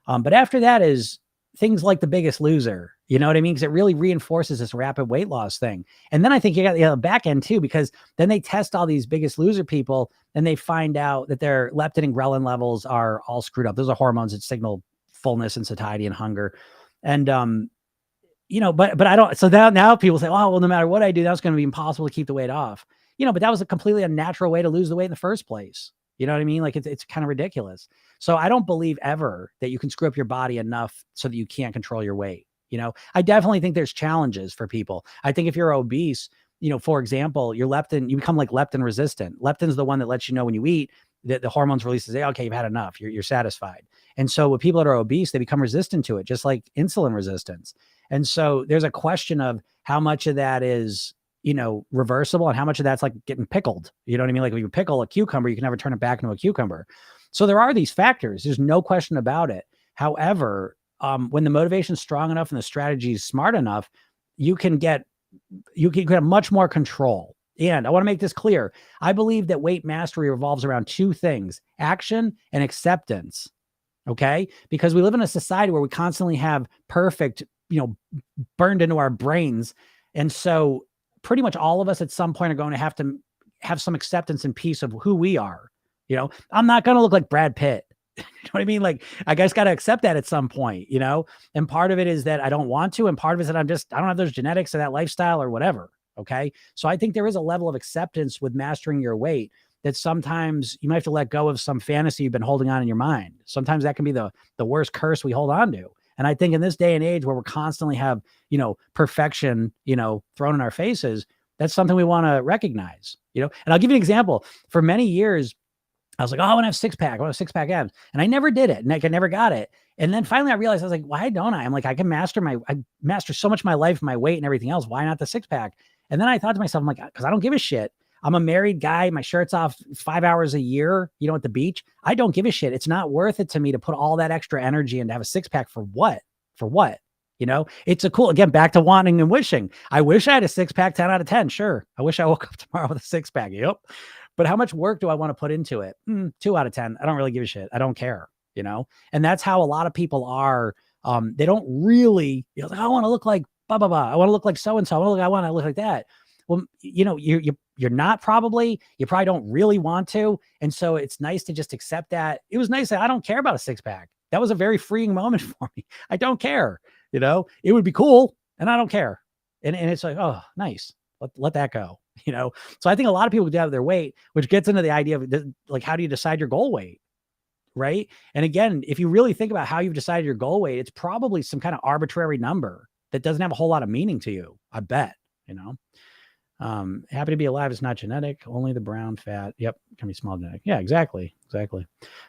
But after that is things like The Biggest Loser, you know what I mean? Because it really reinforces this rapid weight loss thing. And then I think you got the back end too, because then they test all these Biggest Loser people and they find out that their leptin and ghrelin levels are all screwed up. Those are hormones that signal fullness and satiety and hunger. And, but I don't, so now people say, oh, well, no matter what I do, that's going to be impossible to keep the weight off, but that was a completely unnatural way to lose the weight in the first place. You know what I mean? Like it's kind of ridiculous. So I don't believe ever that you can screw up your body enough so that you can't control your weight. I definitely think there's challenges for people. I think if you're obese, for example, your leptin, you become like leptin resistant. Leptin's the one that lets you know when you eat that the hormones release say, okay, you've had enough. You're satisfied. And so with people that are obese, they become resistant to it, just like insulin resistance. And so there's a question of how much of that is, reversible and how much of that's like getting pickled. You know what I mean? Like if you pickle a cucumber, you can never turn it back into a cucumber. So there are these factors. There's no question about it. However, when the motivation is strong enough and the strategy is smart enough, you can have much more control. And I want to make this clear. I believe that weight mastery revolves around two things: action and acceptance. Okay. Because we live in a society where we constantly have perfect, burned into our brains. And so pretty much all of us at some point are going to have some acceptance and peace of who we are. I'm not going to look like Brad Pitt. You know what I mean? Like, I guess got to accept that at some point, and part of it is that I don't want to. And part of it is that I don't have those genetics or that lifestyle or whatever. Okay. So I think there is a level of acceptance with mastering your weight that sometimes you might have to let go of some fantasy you've been holding on in your mind. Sometimes that can be the worst curse we hold on to. And I think in this day and age where we're constantly have, perfection, thrown in our faces, that's something we want to recognize, and I'll give you an example. For many years, I was like, oh, I want to have six pack. I want a six pack abs. And I never did it. And I never got it. And then finally I realized, I was like, why don't I? I'm like, I master so much of my life, my weight and everything else. Why not the six pack? And then I thought to myself, I'm like, because I don't give a shit. I'm a married guy. My shirt's off 5 hours a year, at the beach. I don't give a shit. It's not worth it to me to put all that extra energy and to have a six pack for what? For what? It's again, back to wanting and wishing. I wish I had a six pack, 10 out of 10. Sure. I wish I woke up tomorrow with a six pack. Yep. But how much work do I want to put into it? 2 out of 10. I don't really give a shit. I don't care, and that's how a lot of people are. They don't really, like, I want to look like blah, blah, blah. I want to look like so-and-so. I want to look like that. Well, you're not probably, you probably don't really want to. And so it's nice to just accept that. It was nice that I don't care about a six pack. That was a very freeing moment for me. I don't care, it would be cool and I don't care. And it's like, oh, nice. Let that go, So I think a lot of people do have their weight, which gets into the idea of like, how do you decide your goal weight? Right. And again, if you really think about how you've decided your goal weight, it's probably some kind of arbitrary number that doesn't have a whole lot of meaning to you. I bet, happy to be alive is not genetic, only the brown fat. Yep. Can be small genetic. Yeah, exactly.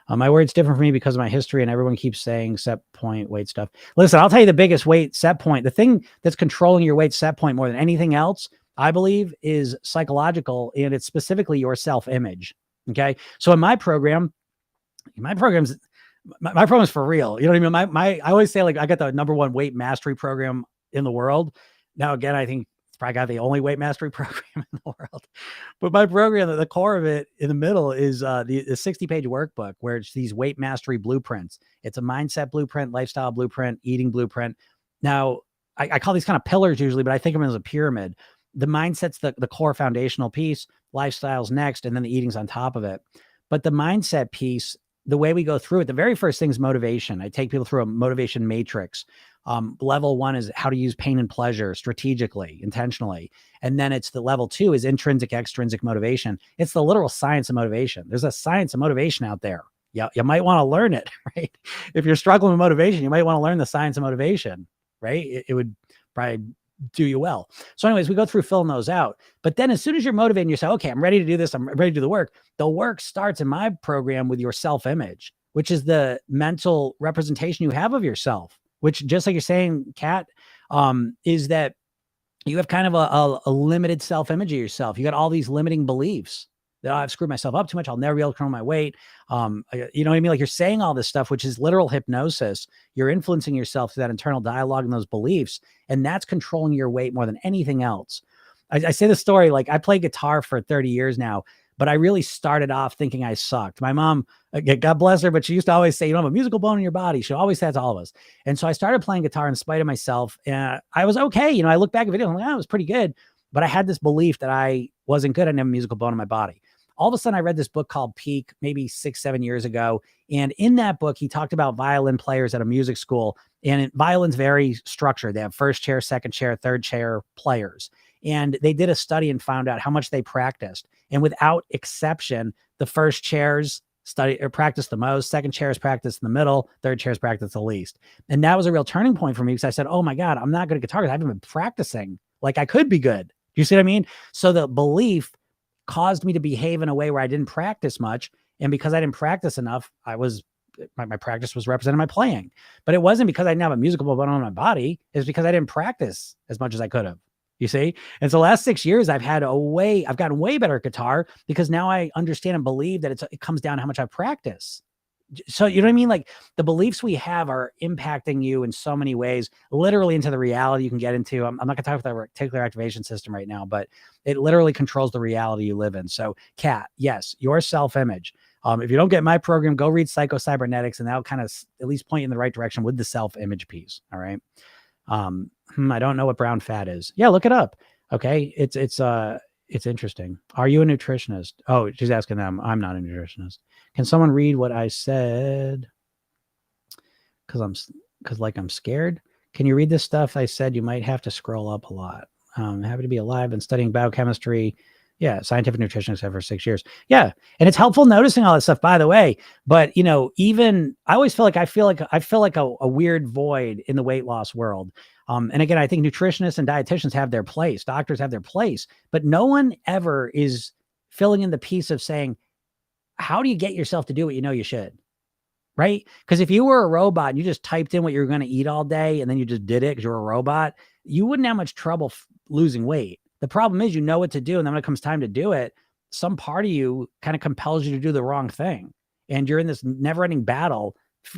My weight's different for me because of my history, and everyone keeps saying set point weight stuff. Listen, I'll tell you the biggest weight set point. The thing that's controlling your weight set point more than anything else, I believe, is psychological, and it's specifically your self-image. Okay. So in my program's for real. You know what I mean? I always say, like, I got the #1 weight mastery program in the world. Now, again, I think it's probably got the only weight mastery program in the world. But my program, the core of it in the middle is the 60-page workbook where it's these weight mastery blueprints. It's a mindset blueprint, lifestyle blueprint, eating blueprint. Now, I call these kind of pillars usually, but I think of them as a pyramid. The mindset's the core foundational piece, lifestyle's next, and then the eating's on top of it. But the mindset piece, the way we go through it, the very first thing is motivation. I take people through a motivation matrix. Level 1 is how to use pain and pleasure strategically, intentionally. And then it's the level 2 is intrinsic, extrinsic motivation. It's the literal science of motivation. There's a science of motivation out there. Yeah, you might want to learn it, right? If you're struggling with motivation, you might want to learn the science of motivation, right? It would probably do you well. So anyways, we go through filling those out. But then as soon as you're motivated and you say, okay, I'm ready to do this, I'm ready to do the work starts in my program with your self-image, which is the mental representation you have of yourself, which, just like you're saying, Kat, is that you have kind of a limited self-image of yourself. You got all these limiting beliefs that I've screwed myself up too much. I'll never be able to control my weight. You know what I mean? Like, you're saying all this stuff, which is literal hypnosis. You're influencing yourself through that internal dialogue and those beliefs. And that's controlling your weight more than anything else. I say the story, like, I play guitar for 30 years now, but I really started off thinking I sucked. My mom, God bless her, but she used to always say, you don't have a musical bone in your body. She always said to all of us. And so I started playing guitar in spite of myself. And I was okay. I look back at videos, I'm like, oh, I was pretty good. But I had this belief that I wasn't good. I didn't have a musical bone in my body. All of a sudden, I read this book called Peak, maybe 6-7 years ago. And in that book, he talked about violin players at a music school. And violin's very structured. They have first chair, second chair, third chair players. And they did a study and found out how much they practiced. And without exception, the first chairs study or practice the most. Second chair is practice in the middle. Third chair is practice the least. And that was a real turning point for me because I said, oh my God, I'm not good at guitar because I haven't been practicing like I could be good. You see what I mean? So the belief caused me to behave in a way where I didn't practice much. And because I didn't practice enough, my practice was representing my playing. But it wasn't because I didn't have a musical bone on my body. It's because I didn't practice as much as I could have. You see? And so the last 6 years, I've gotten way better at guitar because now I understand and believe that it comes down to how much I practice. So, you know what I mean? Like the beliefs we have are impacting you in so many ways, literally into the reality you can get into. I'm not going to talk about the reticular activation system right now, but it literally controls the reality you live in. So, Kat, yes, your self-image. If you don't get my program, go read Psycho-Cybernetics, and that'll kind of at least point you in the right direction with the self-image piece. All right. I don't know what brown fat is. Yeah, look it up. Okay. It's interesting. Are you a nutritionist? Oh, she's asking them. I'm not a nutritionist. Can someone read what I said? Because I'm scared. Can you read this stuff I said? You might have to scroll up a lot. Happy to be alive and studying biochemistry. Yeah, scientific nutritionist for 6 years. Yeah, and it's helpful noticing all this stuff, by the way. But even I always feel like a weird void in the weight loss world. And again, I think nutritionists and dietitians have their place. Doctors have their place, but no one ever is filling in the piece of saying, how do you get yourself to do what you know you should? Right? Because if you were a robot and you just typed in what you were going to eat all day and then you just did it because you're a robot, you wouldn't have much trouble losing weight. The problem is you know what to do. And then when it comes time to do it, some part of you kind of compels you to do the wrong thing. And you're in this never-ending battle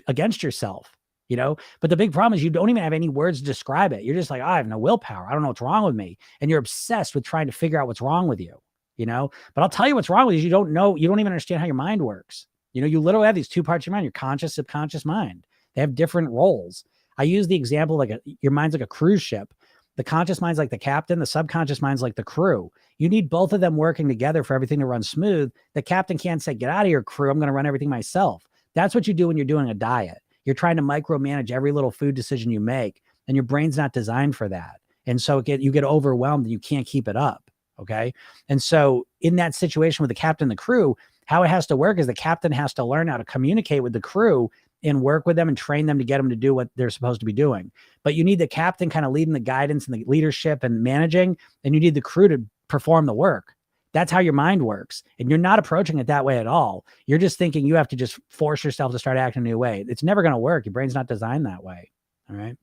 against yourself, But the big problem is you don't even have any words to describe it. You're just like, I have no willpower. I don't know what's wrong with me. And you're obsessed with trying to figure out what's wrong with you, But I'll tell you what's wrong with you. You don't know. You don't even understand how your mind works. You literally have these two parts of your mind, your conscious, subconscious mind. They have different roles. I use the example like your mind's like a cruise ship. The conscious mind's like the captain. The subconscious mind's like the crew. You need both of them working together for everything to run smooth. The captain can't say, get out of your crew. I'm going to run everything myself. That's what you do when you're doing a diet. You're trying to micromanage every little food decision you make, and your brain's not designed for that. And so you get overwhelmed and you can't keep it up. Okay. And so in that situation with the captain and the crew, how it has to work is the captain has to learn how to communicate with the crew and work with them and train them to get them to do what they're supposed to be doing. But you need the captain kind of leading the guidance and the leadership and managing, and you need the crew to perform the work. That's how your mind works. And you're not approaching it that way at all. You're just thinking you have to just force yourself to start acting a new way. It's never going to work. Your brain's not designed that way. All right.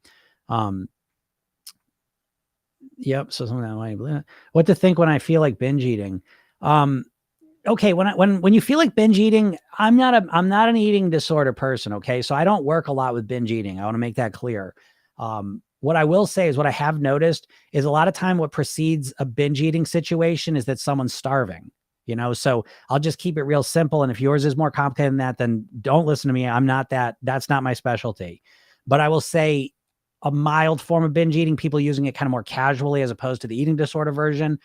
Yep. So something that way. What to think when I feel like binge eating? Okay, when you feel like binge eating, I'm not an eating disorder person. Okay, so I don't work a lot with binge eating. I want to make that clear. What I will say is what I have noticed is a lot of time what precedes a binge eating situation is that someone's starving. So I'll just keep it real simple. And if yours is more complicated than that, then don't listen to me. I'm not that. That's not my specialty. But I will say a mild form of binge eating, people using it kind of more casually as opposed to the eating disorder version.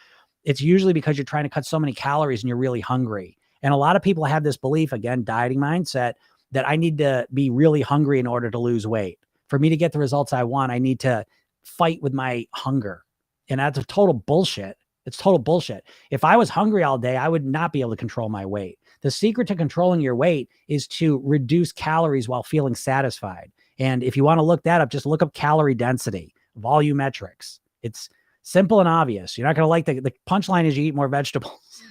It's usually because you're trying to cut so many calories and you're really hungry. And a lot of people have this belief, again, dieting mindset, that I need to be really hungry in order to lose weight. For me to get the results I want, I need to fight with my hunger. And that's total bullshit. It's total bullshit. If I was hungry all day, I would not be able to control my weight. The secret to controlling your weight is to reduce calories while feeling satisfied. And if you want to look that up, just look up calorie density, volumetrics. It's simple and obvious. You're not going to like the punchline is you eat more vegetables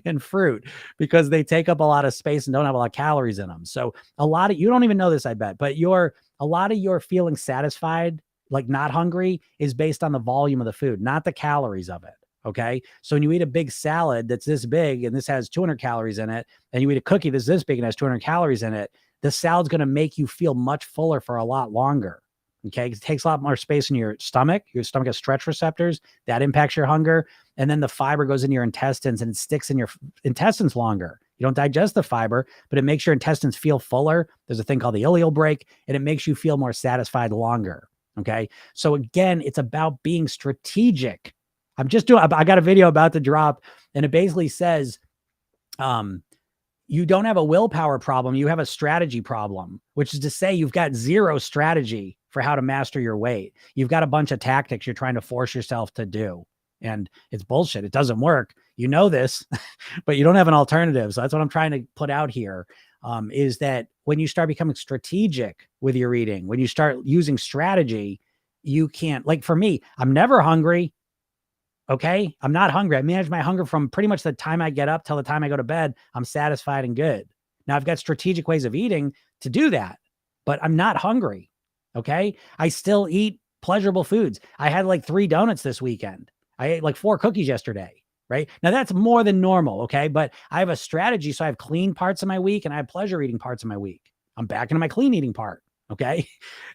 and fruit because they take up a lot of space and don't have a lot of calories in them. So you don't even know this, I bet, but a lot of your feeling satisfied, like not hungry, is based on the volume of the food, not the calories of it. Okay. So when you eat a big salad that's this big and this has 200 calories in it, and you eat a cookie that's this big and has 200 calories in it, the salad's going to make you feel much fuller for a lot longer. Okay. It takes a lot more space in your stomach. Your stomach has stretch receptors that impacts your hunger. And then the fiber goes into your intestines and it sticks in your intestines longer. You don't digest the fiber, but it makes your intestines feel fuller. There's a thing called the ileal brake, and it makes you feel more satisfied longer. Okay. So again, it's about being strategic. I got a video about to drop, and it basically says, you don't have a willpower problem. You have a strategy problem, which is to say you've got zero strategy for how to master your weight. You've got a bunch of tactics you're trying to force yourself to do. And it's bullshit. It doesn't work. You know this, but you don't have an alternative. So that's what I'm trying to put out here. is that when you start becoming strategic with your eating, when you start using strategy, you can't, like for me, I'm never hungry. Okay. I'm not hungry. I manage my hunger from pretty much the time I get up till the time I go to bed. I'm satisfied and good. Now I've got strategic ways of eating to do that, but I'm not hungry. Okay. I still eat pleasurable foods. I had like 3 donuts this weekend. I ate like 4 cookies yesterday. Right now, that's more than normal. Okay. But I have a strategy. So I have clean parts of my week and I have pleasure eating parts of my week. I'm back into my clean eating part. Okay.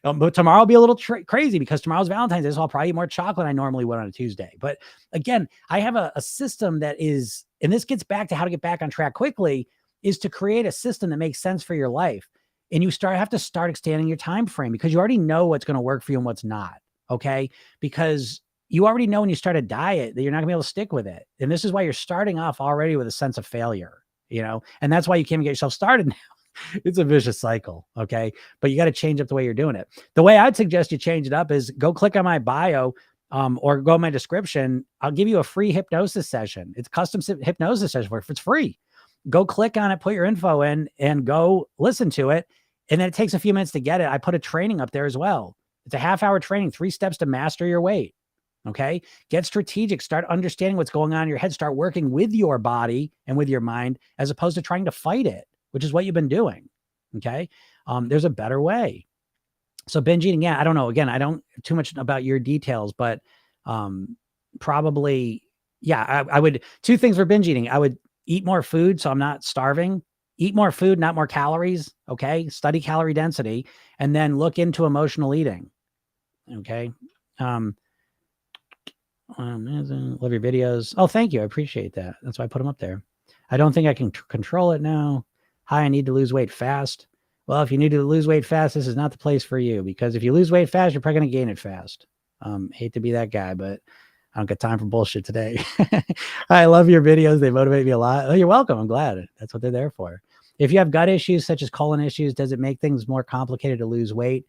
But tomorrow will be a little crazy because tomorrow's Valentine's Day. So I'll probably eat more chocolate than I normally would on a Tuesday. But again, I have a system that is, and this gets back to how to get back on track quickly, is to create a system that makes sense for your life. And you have to start extending your time frame because you already know what's going to work for you and what's not. Okay. Because you already know when you start a diet that you're not gonna be able to stick with it. And this is why you're starting off already with a sense of failure, and that's why you can't even get yourself started now. It's a vicious cycle. Okay. But you got to change up the way you're doing it. The way I'd suggest you change it up is go click on my bio, or go in my description. I'll give you a free hypnosis session. It's custom hypnosis session where it's free. Go click on it, put your info in and go listen to it. And then it takes a few minutes to get it. I put a training up there as well. It's a half-hour training, 3 steps to master your weight. Okay. Get strategic, start understanding what's going on in your head, start working with your body and with your mind, as opposed to trying to fight it, which is what you've been doing. Okay. There's a better way. So binge eating. Yeah. I don't know. Again, I don't too much about your details, but, probably, yeah, I would, 2 things for binge eating. I would eat more food. So I'm not starving, eat more food, not more calories. Okay. Study calorie density and then look into emotional eating. Okay. Love your videos. Oh, thank you. I appreciate that. That's why I put them up there. I don't think I can control it now. Hi, I need to lose weight fast. Well, if you need to lose weight fast, this is not the place for you, because if you lose weight fast, you're probably going to gain it fast. Hate to be that guy, but I don't got time for bullshit today. I love your videos. They motivate me a lot. Oh, you're welcome. I'm glad. That's what they're there for. If you have gut issues, such as colon issues, does it make things more complicated to lose weight?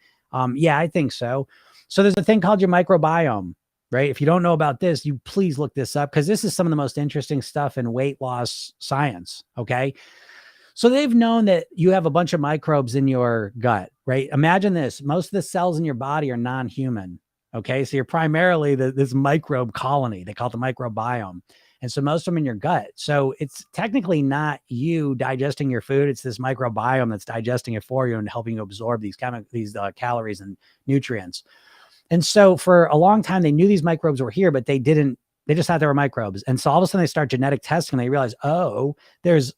Yeah, I think so. So there's a thing called your microbiome. Right? If you don't know about this, you please look this up, because this is some of the most interesting stuff in weight loss science. Okay. So they've known that you have a bunch of microbes in your gut, right? Imagine this. Most of the cells in your body are non-human. Okay. So you're primarily this microbe colony. They call it the microbiome. And so most of them in your gut. So it's technically not you digesting your food. It's this microbiome that's digesting it for you and helping you absorb these calories and nutrients. And so for a long time, they knew these microbes were here, but they just thought they were microbes. And so all of a sudden they start genetic testing and they realize, oh, there's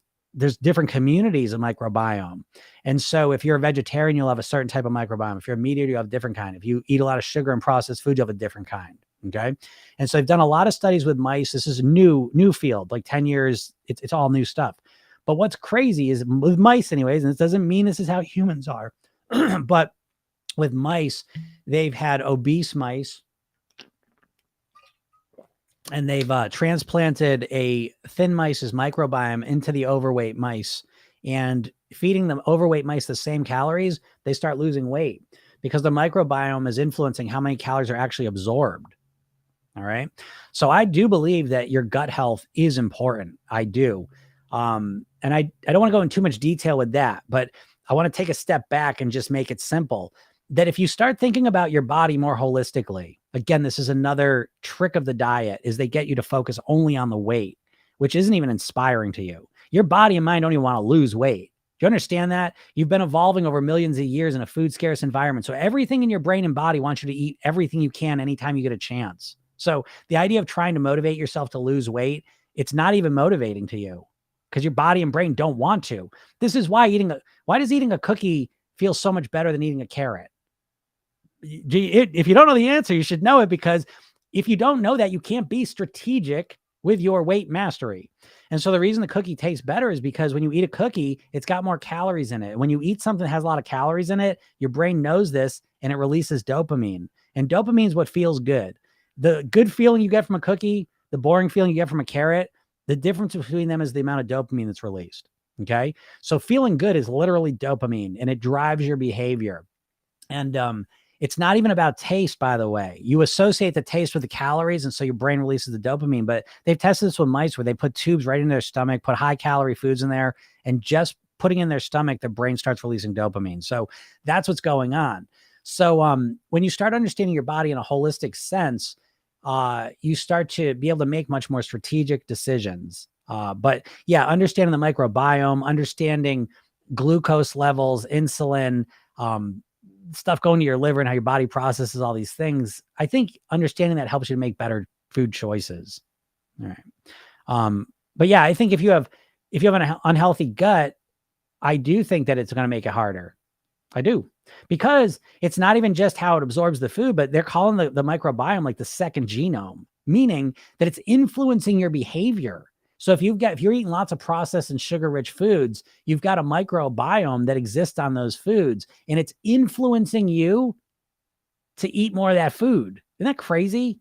different communities of microbiome. And so if you're a vegetarian, you'll have a certain type of microbiome. If you're a meat eater, you have a different kind. If you eat a lot of sugar and processed food, you'll have a different kind. Okay. And so I've done a lot of studies with mice. This is a new field, like 10 years. It's all new stuff. But what's crazy is with mice anyways, and it doesn't mean this is how humans are, but with mice, they've had obese mice and they've transplanted a thin mice's microbiome into the overweight mice, and feeding them overweight mice the same calories, they start losing weight because the microbiome is influencing how many calories are actually absorbed. All right. So I do believe that your gut health is important. I do. And I don't want to go in too much detail with that, but I want to take a step back and just make it simple. That if you start thinking about your body more holistically, again, this is another trick of the diet, is they get you to focus only on the weight, which isn't even inspiring to you. Your body and mind don't even want to lose weight. Do you understand that? You've been evolving over millions of years in a food scarce environment. So everything in your brain and body wants you to eat everything you can anytime you get a chance. So the idea of trying to motivate yourself to lose weight, it's not even motivating to you because your body and brain don't want to. This is why does eating a cookie feel so much better than eating a carrot? If you don't know the answer, you should know it, because if you don't know that, you can't be strategic with your weight mastery. And so the reason the cookie tastes better is because when you eat a cookie, it's got more calories in it. When you eat something that has a lot of calories in it, your brain knows this and it releases dopamine. And dopamine is what feels good. The good feeling you get from a cookie, the boring feeling you get from a carrot, the difference between them is the amount of dopamine that's released. Okay. So feeling good is literally dopamine, and it drives your behavior. And, it's not even about taste, by the way. You associate the taste with the calories, and so your brain releases the dopamine. But they've tested this with mice where they put tubes right in their stomach, put high calorie foods in there, and just putting in their stomach, their brain starts releasing dopamine. So that's what's going on. So when you start understanding your body in a holistic sense, you start to be able to make much more strategic decisions. But yeah, understanding the microbiome, understanding glucose levels, insulin, stuff going to your liver and how your body processes all these things. I think understanding that helps you to make better food choices. All right. But yeah, I think if you have an unhealthy gut, I do think that it's going to make it harder. I do, because it's not even just how it absorbs the food, but they're calling the microbiome like the second genome, meaning that it's influencing your behavior. So if you're eating lots of processed and sugar-rich foods, you've got a microbiome that exists on those foods, and it's influencing you to eat more of that food. Isn't that crazy?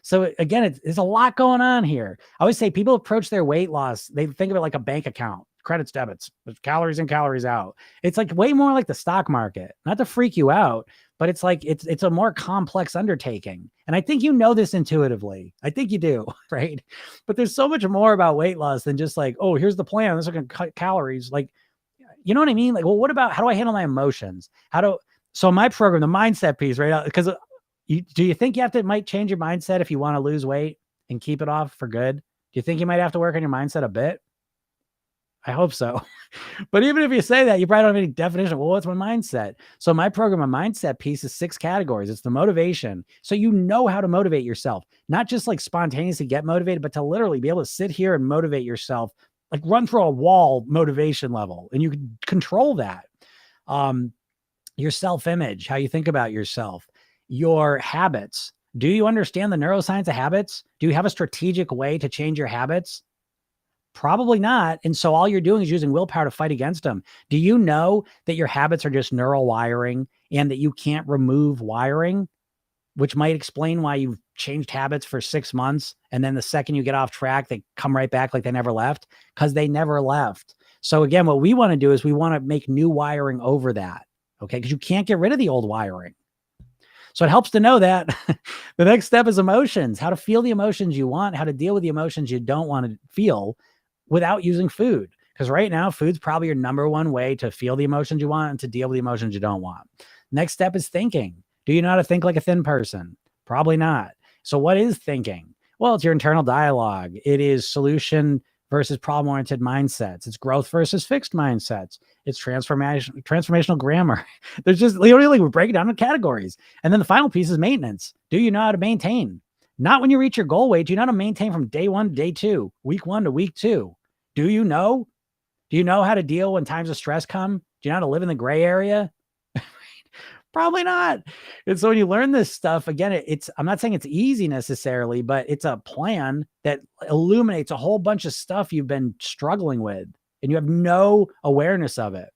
So again, there's a lot going on here. I always say people approach their weight loss, they think of it like a bank account, credits, debits, calories in, calories out. It's like way more like the stock market, not to freak you out, but it's like, it's a more complex undertaking. And I think this intuitively. I think you do, right? But there's so much more about weight loss than just like, oh, here's the plan. This is going to cut calories. Like, you know what I mean? Like, well, what about, how do I handle my emotions? So my program, the mindset piece, right? Because do you think you might change your mindset if you want to lose weight and keep it off for good? Do you think you might have to work on your mindset a bit? I hope so. But even if you say that, you probably don't have any definition. Well, what's my mindset? So my program, a mindset piece, is 6 categories. It's the motivation. So you know how to motivate yourself, not just like spontaneously get motivated, but to literally be able to sit here and motivate yourself, like run through a wall motivation level, and you can control that. Your self-image, how you think about yourself, your habits. Do you understand the neuroscience of habits? Do you have a strategic way to change your habits? Probably not. And so all you're doing is using willpower to fight against them. Do you know that your habits are just neural wiring and that you can't remove wiring, which might explain why you've changed habits for 6 months. And then the second you get off track, they come right back like they never left, because they never left. So again, what we want to do is we want to make new wiring over that. Okay. Because you can't get rid of the old wiring. So it helps to know that. The next step is emotions, how to feel the emotions you want, how to deal with the emotions you don't want to feel without using food. Because right now, food's probably your number one way to feel the emotions you want and to deal with the emotions you don't want. Next step is thinking. Do you know how to think like a thin person? Probably not. So what is thinking? Well, it's your internal dialogue. It is solution versus problem-oriented mindsets. It's growth versus fixed mindsets. It's transformational grammar. There's just literally, we break it down into categories. And then the final piece is maintenance. Do you know how to maintain? Not when you reach your goal weight. Do you know how to maintain from day 1 to day 2, week 1 to week 2? Do you know? Do you know how to deal when times of stress come? Do you know how to live in the gray area? Probably not. And so when you learn this stuff, again, I'm not saying it's easy necessarily, but it's a plan that illuminates a whole bunch of stuff you've been struggling with, and you have no awareness of it.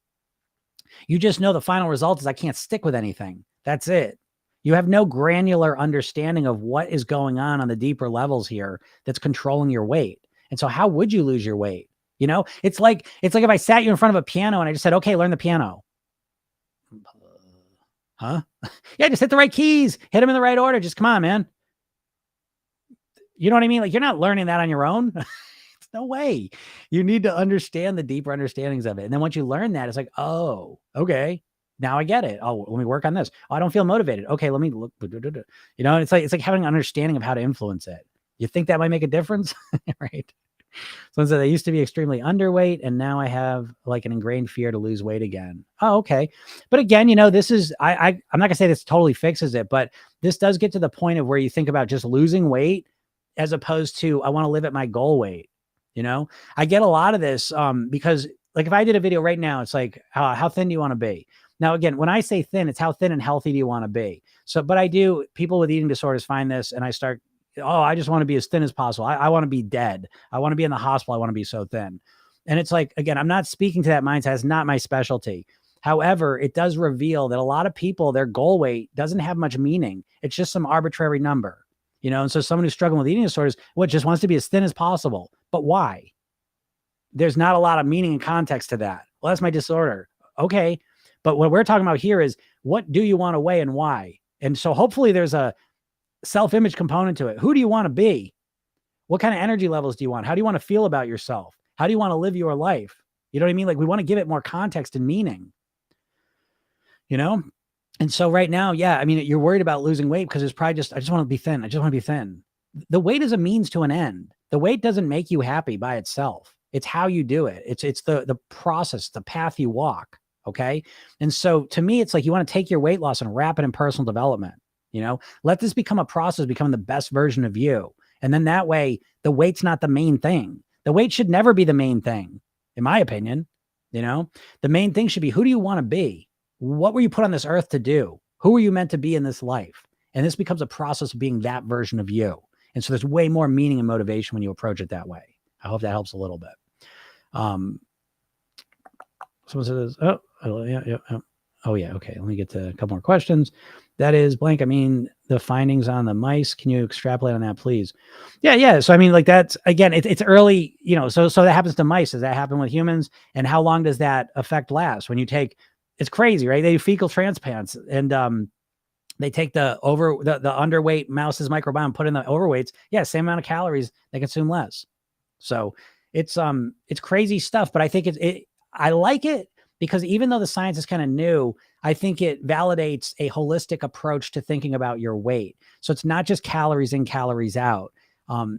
You just know the final result is I can't stick with anything. That's it. You have no granular understanding of what is going on the deeper levels here that's controlling your weight. And so how would you lose your weight? It's like if I sat you in front of a piano and I just said, okay, learn the piano. Huh? Yeah, just hit the right keys, hit them in the right order. Just come on, man. You know what I mean? Like, you're not learning that on your own. It's no way. You need to understand the deeper understandings of it. And then once you learn that, it's like, oh, okay, now I get it. Oh, let me work on this. Oh, I don't feel motivated. Okay, let me look. It's like having an understanding of how to influence it. You think that might make a difference? Right? So I used to be extremely underweight, and now I have like an ingrained fear to lose weight again. Oh, okay. But again, this is, I'm not gonna say this totally fixes it, but this does get to the point of where you think about just losing weight as opposed to, I want to live at my goal weight. I get a lot of this because like if I did a video right now, it's like, how thin do you want to be? Now, again, when I say thin, it's how thin and healthy do you want to be? So, but people with eating disorders find this, and I start, oh, I just want to be as thin as possible. I want to be dead. I want to be in the hospital. I want to be so thin. And it's like, again, I'm not speaking to that mindset. It's not my specialty. However, it does reveal that a lot of people, their goal weight doesn't have much meaning. It's just some arbitrary number, and so someone who's struggling with eating disorders, just wants to be as thin as possible. But why? There's not a lot of meaning and context to that. Well, that's my disorder. Okay. But what we're talking about here is, what do you want to weigh and why? And so hopefully there's a self-image component to it. Who do you want to be? What kind of energy levels do you want? How do you want to feel about yourself? How do you want to live your life? You know what I mean? Like we want to give it more context and meaning, you know? And so right now, yeah, I mean, you're worried about losing weight because it's probably just, I just want to be thin. I just want to be thin. The weight is a means to an end. The weight doesn't make you happy by itself. It's how you do it. It's the process, the path you walk. Okay. And so to me, it's like you want to take your weight loss and wrap it in personal development. You know, let this become a process, becoming the best version of you. And then that way, the weight's not the main thing. The weight should never be the main thing, in my opinion. You know, the main thing should be, who do you want to be? What were you put on this earth to do? Who are you meant to be in this life? And this becomes a process of being that version of you. And so there's way more meaning and motivation when you approach it that way. I hope that helps a little bit. Someone says, yeah. Oh yeah. Okay. Let me get to a couple more questions. That is blank. I mean, the findings on the mice, can you extrapolate on that, please? Yeah. So, I mean, like that's, again, it's early, you know, so that happens to mice. Does that happen with humans? And how long does that effect last? When you take, it's crazy, right? They do fecal transplants and, they take the underweight mouse's microbiome, put in the overweights. Yeah. Same amount of calories, they consume less. So it's crazy stuff, but I think I like it because even though the science is kind of new, I think it validates a holistic approach to thinking about your weight. So it's not just calories in, calories out,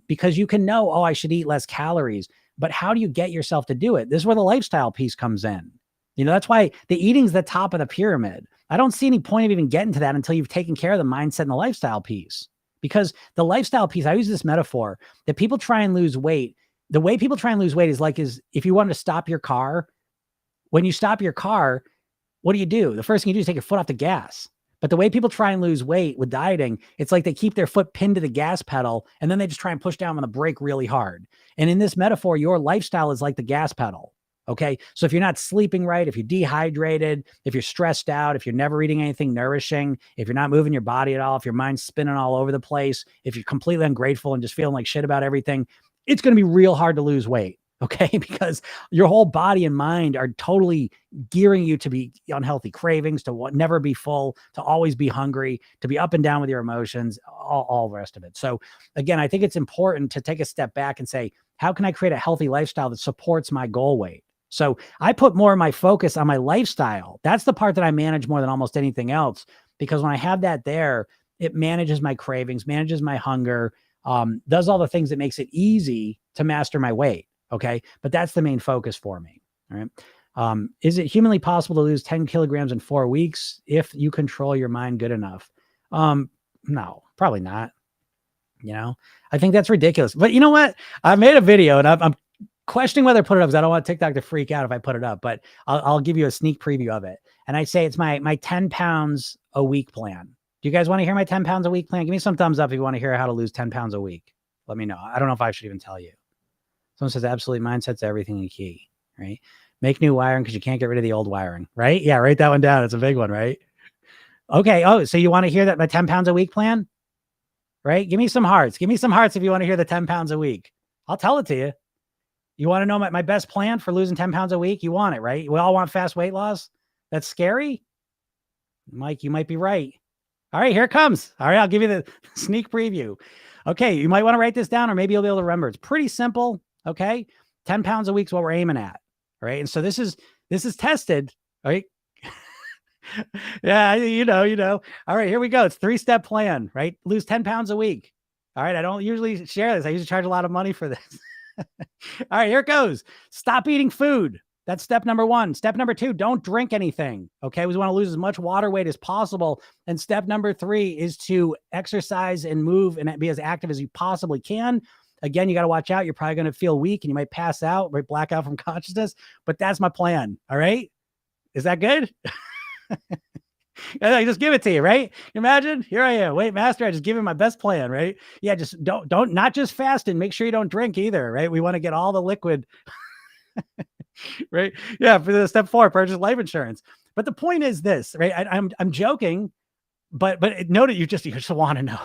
because you can know, oh, I should eat less calories, but how do you get yourself to do it? This is where the lifestyle piece comes in. You know, that's why the eating's the top of the pyramid. I don't see any point of even getting to that until you've taken care of the mindset and the lifestyle piece, because the lifestyle piece, I use this metaphor that people try and lose weight. The way people try and lose weight is if you want to stop your car, when you stop your car, what do? The first thing you do is take your foot off the gas. But the way people try and lose weight with dieting, it's like they keep their foot pinned to the gas pedal and then they just try and push down on the brake really hard. And in this metaphor, your lifestyle is like the gas pedal. Okay. So if you're not sleeping right, if you're dehydrated, if you're stressed out, if you're never eating anything nourishing, if you're not moving your body at all, if your mind's spinning all over the place, if you're completely ungrateful and just feeling like shit about everything, it's going to be real hard to lose weight. Okay. Because your whole body and mind are totally gearing you to be unhealthy cravings, to never be full, to always be hungry, to be up and down with your emotions, all the rest of it. So again, I think it's important to take a step back and say, how can I create a healthy lifestyle that supports my goal weight? So I put more of my focus on my lifestyle. That's the part that I manage more than almost anything else, because when I have that there, it manages my cravings, manages my hunger, does all the things that makes it easy to master my weight. Okay. But that's the main focus for me. All right. Is it humanly possible to lose 10 kilograms in 4 weeks if you control your mind good enough? No, probably not. You know, I think that's ridiculous. But you know what? I made a video and I'm questioning whether to put it up because I don't want TikTok to freak out if I put it up, but I'll give you a sneak preview of it. And I say it's my 10 pounds a week plan. Do you guys want to hear my 10 pounds a week plan? Give me some thumbs up if you want to hear how to lose 10 pounds a week. Let me know. I don't know if I should even tell you. Someone says absolutely mindset's everything and key, right? Make new wiring because you can't get rid of the old wiring, right? Yeah, write that one down. It's a big one, right? Okay. Oh, so you want to hear that my 10 pounds a week plan, right? Give me some hearts. Give me some hearts if you want to hear the 10 pounds a week. I'll tell it to you. You want to know my best plan for losing 10 pounds a week? You want it, right? We all want fast weight loss. That's scary. Mike, you might be right. All right, here it comes. All right, I'll give you the sneak preview. Okay, you might want to write this down or maybe you'll be able to remember. It's pretty simple. Okay. 10 pounds a week is what we're aiming at. All right. And so this is tested. All right. Yeah. You know. All right, here we go. It's 3-step plan, right? Lose 10 pounds a week. All right. I don't usually share this. I usually charge a lot of money for this. All right, here it goes. Stop eating food. That's step number 1. Step number 2, don't drink anything. Okay. We want to lose as much water weight as possible. And step number 3 is to exercise and move and be as active as you possibly can. Again, you got to watch out. You're probably going to feel weak and you might pass out, right? Black out from consciousness, but that's my plan. All right. Is that good? I just give it to you, right? Imagine here I am, weight master. I just give him my best plan, right? Yeah. Just don't not just fast and make sure you don't drink either, right? We want to get all the liquid, right? Yeah. For the step 4, purchase life insurance. But the point is this, right? I'm joking, but note that you just want to know.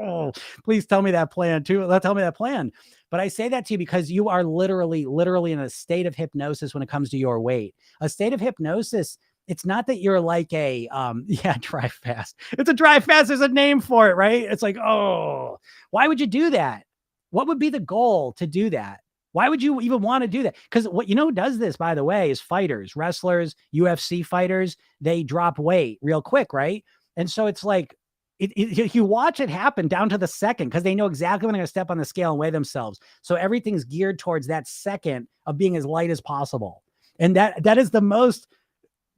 Oh, please tell me that plan too. Tell me that plan. But I say that to you because you are literally in a state of hypnosis when it comes to your weight. A state of hypnosis. It's not that you're like a, drive fast. It's a drive fast. There's a name for it, right? It's like, oh, why would you do that? What would be the goal to do that? Why would you even want to do that? Because what you know who does this, by the way, is fighters, wrestlers, UFC fighters. They drop weight real quick, right? And so it's like you watch it happen down to the second because they know exactly when they're going to step on the scale and weigh themselves. So everything's geared towards that second of being as light as possible. And that is the most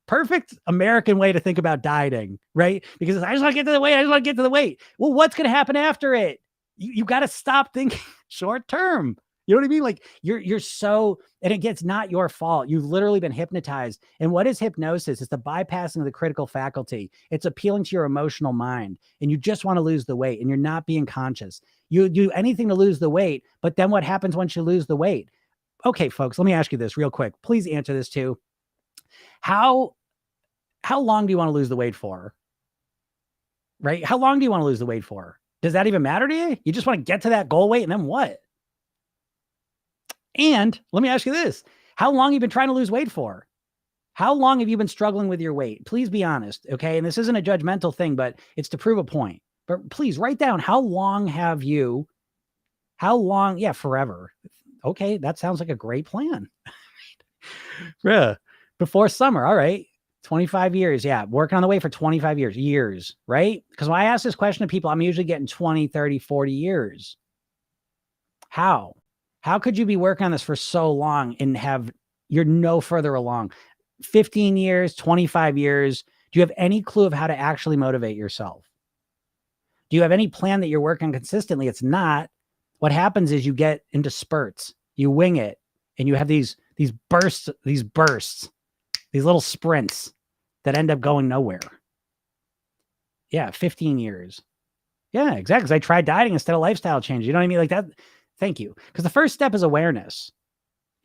perfect American way to think about dieting, right? Because I just want to get to the weight. I just want to get to the weight. Well, what's going to happen after it? You got to stop thinking short term. You know what I mean? Like you're so, and again, it's not your fault. You've literally been hypnotized. And what is hypnosis? It's the bypassing of the critical faculty. It's appealing to your emotional mind, and you just want to lose the weight, and you're not being conscious. You do anything to lose the weight, but then what happens once you lose the weight? Okay, folks, let me ask you this real quick. Please answer this too. How long do you want to lose the weight for? Right? How long do you want to lose the weight for? Does that even matter to you? You just want to get to that goal weight and then what? And let me ask you this. How long have you been trying to lose weight for? How long have you been struggling with your weight? Please be honest, okay? And this isn't a judgmental thing, but it's to prove a point. But please write down, how long? Yeah, forever. Okay, that sounds like a great plan. Yeah. Before summer, all right. 25 years. Yeah. Working on the weight for 25 years, right? Because when I ask this question to people, I'm usually getting 20, 30, 40 years. How could you be working on this for so long and you're no further along? 15 years, 25 years. Do you have any clue of how to actually motivate yourself? Do you have any plan that you're working consistently? It's not. What happens is you get into spurts, you wing it, and you have these bursts, these little sprints that end up going nowhere. Yeah. 15 years. Yeah, exactly. Because I tried dieting instead of lifestyle change. You know what I mean? Like that. Thank you. Because the first step is awareness.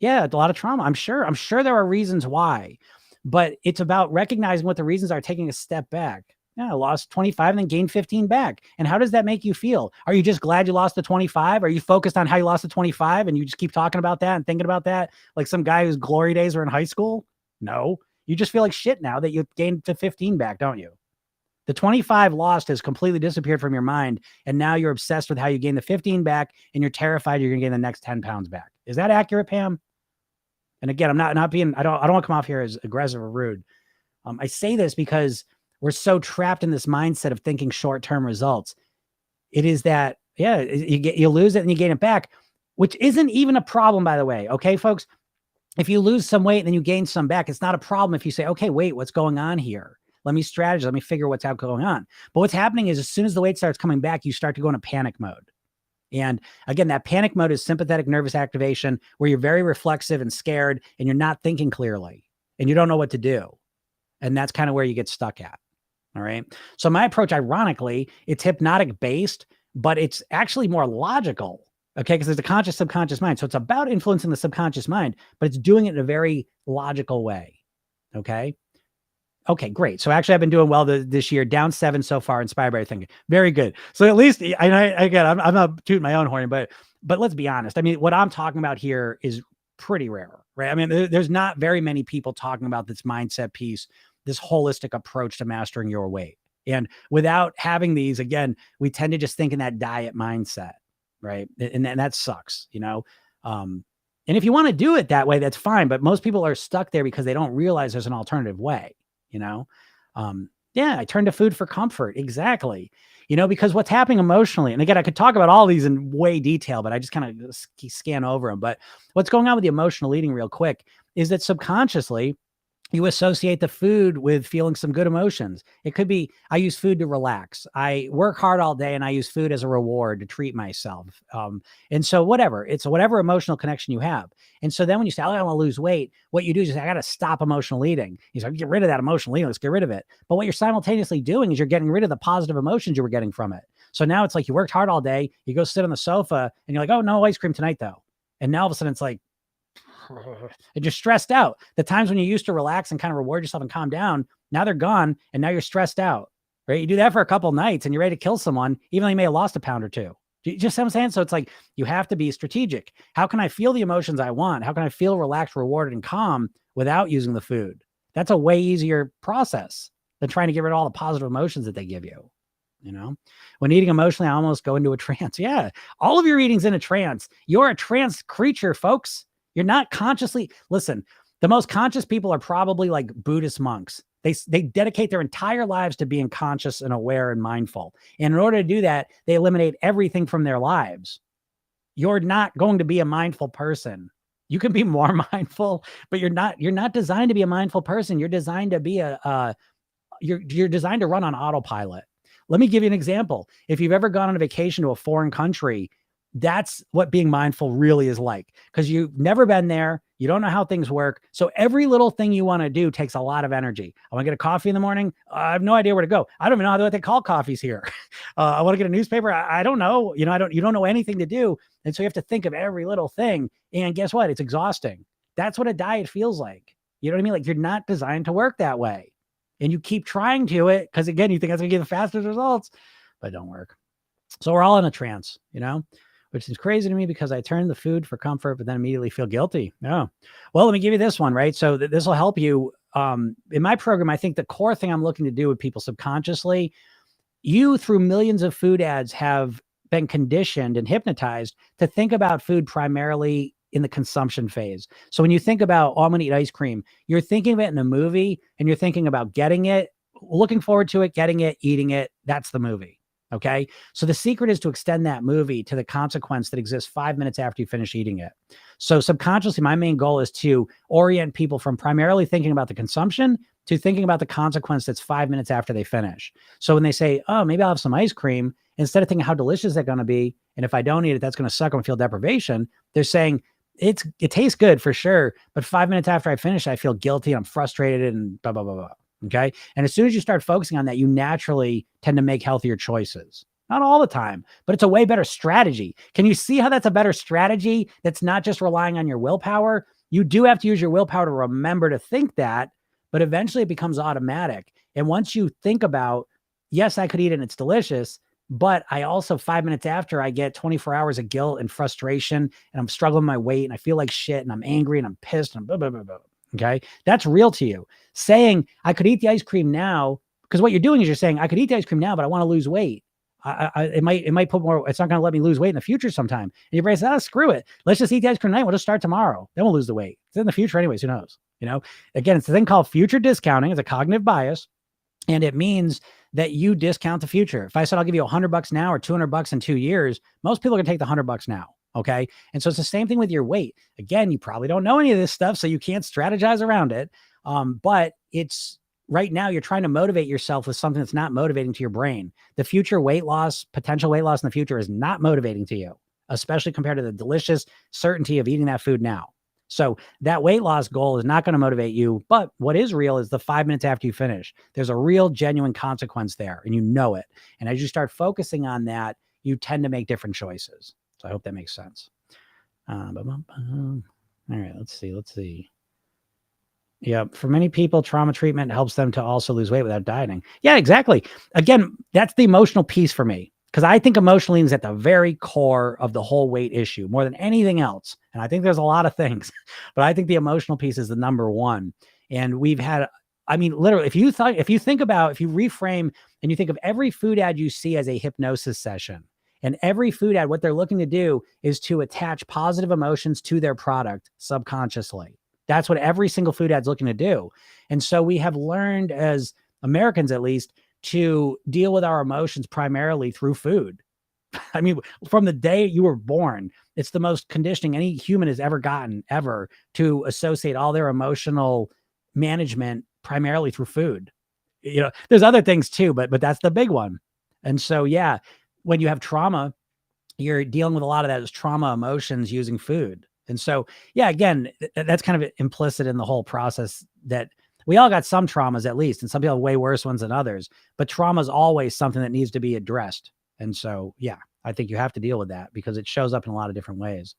Yeah, a lot of trauma. I'm sure there are reasons why, but it's about recognizing what the reasons are, taking a step back. Yeah, I lost 25 and then gained 15 back. And how does that make you feel? Are you just glad you lost the 25? Are you focused on how you lost the 25 and you just keep talking about that and thinking about that like some guy whose glory days were in high school? No, you just feel like shit now that you gained the 15 back, don't you? The 25 lost has completely disappeared from your mind. And now you're obsessed with how you gain the 15 back and you're terrified you're going to gain the next 10 pounds back. Is that accurate, Pam? And again, I'm not being, I don't want to come off here as aggressive or rude. I say this because we're so trapped in this mindset of thinking short-term results. It is that, yeah, you lose it and you gain it back, which isn't even a problem, by the way. Okay, folks, if you lose some weight and then you gain some back, it's not a problem if you say, okay, wait, what's going on here? Let me strategize. Let me figure what's going on. But what's happening is as soon as the weight starts coming back, you start to go into panic mode. And again, that panic mode is sympathetic nervous activation, where you're very reflexive and scared and you're not thinking clearly and you don't know what to do. And that's kind of where you get stuck at. All right. So my approach, ironically, it's hypnotic based, but it's actually more logical. Okay. Because there's a conscious, subconscious mind. So it's about influencing the subconscious mind, but it's doing it in a very logical way. Okay. Okay, great. So actually I've been doing well this year, down 7 so far, inspired by your thinking. Very good. So at least I'm not tooting my own horn, but let's be honest. I mean, what I'm talking about here is pretty rare, right? I mean, there's not very many people talking about this mindset piece, this holistic approach to mastering your weight. And without having these, again, we tend to just think in that diet mindset, right? And that sucks, you know? And if you want to do it that way, that's fine. But most people are stuck there because they don't realize there's an alternative way. You know, yeah, I turn to food for comfort. Exactly. You know, because what's happening emotionally, and again, I could talk about all these in way detail, but I just kind of scan over them. But what's going on with the emotional eating real quick is that subconsciously you associate the food with feeling some good emotions. It could be, I use food to relax. I work hard all day and I use food as a reward to treat myself. And so it's whatever emotional connection you have. And so then when you say, oh, I want to lose weight, what you do is you say, I got to stop emotional eating. You say, get rid of that emotional eating. Let's get rid of it. But what you're simultaneously doing is you're getting rid of the positive emotions you were getting from it. So now it's like you worked hard all day. You go sit on the sofa and you're like, oh, no ice cream tonight though. And now all of a sudden it's like, and you're stressed out. The times when you used to relax and kind of reward yourself and calm down, now they're gone. And now you're stressed out, right? You do that for a couple of nights and you're ready to kill someone, even though you may have lost a pound or two. Do you just see what I'm saying? So it's like, you have to be strategic. How can I feel the emotions I want? How can I feel relaxed, rewarded, and calm without using the food? That's a way easier process than trying to get rid of all the positive emotions that they give you. You know, when eating emotionally, I almost go into a trance. Yeah. All of your eating's in a trance. You're a trance creature, folks. You're not consciously, listen, the most conscious people are probably like Buddhist monks. They dedicate their entire lives to being conscious and aware and mindful. And in order to do that, they eliminate everything from their lives. You're not going to be a mindful person. You can be more mindful, but you're not designed to be a mindful person. You're designed to be you're designed to run on autopilot. Let me give you an example. If you've ever gone on a vacation to a foreign country, that's what being mindful really is like, because you've never been there. You don't know how things work. So every little thing you want to do takes a lot of energy. I want to get a coffee in the morning. I have no idea where to go. I don't even know what they call coffees here. I want to get a newspaper. I don't know. You don't know anything to do. And so you have to think of every little thing. And guess what? It's exhausting. That's what a diet feels like. You know what I mean? Like, you're not designed to work that way. And you keep trying to it because, again, you think that's going to give the fastest results, but it don't work. So we're all in a trance, which is crazy to me because I turn the food for comfort, but then immediately feel guilty. No. Well, let me give you this one, right? So this will help you. In my program, I think the core thing I'm looking to do with people subconsciously, you through millions of food ads have been conditioned and hypnotized to think about food primarily in the consumption phase. So when you think about, I'm going to eat ice cream, you're thinking of it in a movie and you're thinking about getting it, looking forward to it, getting it, eating it. That's the movie. Okay. So the secret is to extend that movie to the consequence that exists 5 minutes after you finish eating it. So subconsciously, my main goal is to orient people from primarily thinking about the consumption to thinking about the consequence that's 5 minutes after they finish. So when they say, oh, maybe I'll have some ice cream, instead of thinking how delicious that's going to be, and if I don't eat it, that's going to suck, I'm going to feel deprivation, they're saying, it tastes good for sure, but 5 minutes after I finish, I feel guilty, I'm frustrated, and blah, blah, blah, blah. Okay. And as soon as you start focusing on that, you naturally tend to make healthier choices. Not all the time, but it's a way better strategy. Can you see how that's a better strategy? That's not just relying on your willpower. You do have to use your willpower to remember to think that, but eventually it becomes automatic. And once you think about, yes, I could eat it and it's delicious, but I also 5 minutes after I get 24 hours of guilt and frustration and I'm struggling with my weight and I feel like shit and I'm angry and I'm pissed and blah, blah, blah, blah. Okay. That's real to you. Saying I could eat the ice cream now, because what you're doing is you're saying I could eat the ice cream now, but I want to lose weight. It might put more, it's not going to let me lose weight in the future sometime. And your brain says, screw it. Let's just eat the ice cream tonight. We'll just start tomorrow. Then we'll lose the weight. It's in the future anyways. Who knows? Again, it's a thing called future discounting. It's a cognitive bias. And it means that you discount the future. If I said, I'll give you $100 now or $200 in 2 years, most people are going to take the $100 now. Okay. And so it's the same thing with your weight. Again, you probably don't know any of this stuff, so you can't strategize around it. But it's right now you're trying to motivate yourself with something that's not motivating to your brain. The future weight loss, potential weight loss in the future is not motivating to you, especially compared to the delicious certainty of eating that food now. So that weight loss goal is not going to motivate you. But what is real is the 5 minutes after you finish. There's a real genuine consequence there and you know it. And as you start focusing on that, you tend to make different choices. So I hope that makes sense. All right, let's see. Yeah, for many people, trauma treatment helps them to also lose weight without dieting. Yeah, exactly. Again, that's the emotional piece for me, because I think emotional eating is at the very core of the whole weight issue more than anything else. And I think there's a lot of things, but I think the emotional piece is the number one. And we've had, literally, if you reframe and you think of every food ad you see as a hypnosis session, and every food ad, what they're looking to do is to attach positive emotions to their product subconsciously. That's what every single food ad is looking to do. And so we have learned, as Americans at least, to deal with our emotions primarily through food. From the day you were born, it's the most conditioning any human has ever gotten, ever, to associate all their emotional management primarily through food. There's other things too, but that's the big one. And so, yeah, when you have trauma, you're dealing with a lot of that as trauma emotions using food. And so, yeah, again, that's kind of implicit in the whole process that we all got some traumas at least, and some people have way worse ones than others, but trauma is always something that needs to be addressed. And so, yeah, I think you have to deal with that because it shows up in a lot of different ways.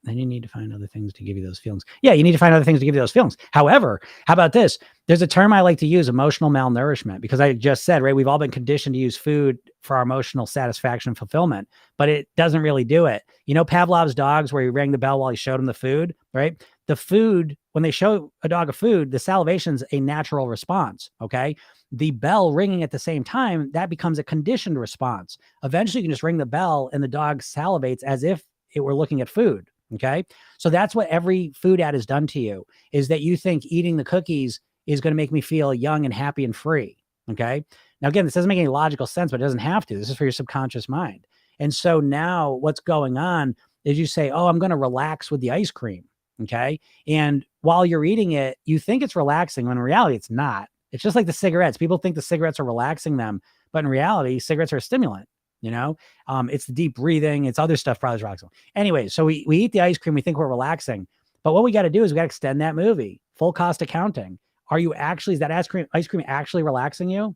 Then you need to find other things to give you those feelings. Yeah, you need to find other things to give you those feelings. However, how about this? There's a term I like to use, emotional malnourishment, because I just said, right, we've all been conditioned to use food for our emotional satisfaction and fulfillment, but it doesn't really do it. Pavlov's dogs, where he rang the bell while he showed him the food, right? the food, when they show a dog a food, the salivation's a natural response. Okay. The bell ringing at the same time, that becomes a conditioned response. Eventually you can just ring the bell and the dog salivates as if it were looking at food. Okay. So that's what every food ad has done to you, is that you think eating the cookies is going to make me feel young and happy and free. Okay. Now, again, this doesn't make any logical sense, but it doesn't have to. This is for your subconscious mind. And so now what's going on is you say, oh, I'm going to relax with the ice cream. Okay. And while you're eating it, you think it's relaxing when in reality it's not. It's just like the cigarettes. People think the cigarettes are relaxing them, but in reality, cigarettes are a stimulant. It's the deep breathing. It's other stuff probably relaxing. Anyway, so we eat the ice cream. We think we're relaxing, but what we got to do is we got to extend that movie. Full cost accounting. Is that ice cream actually relaxing you?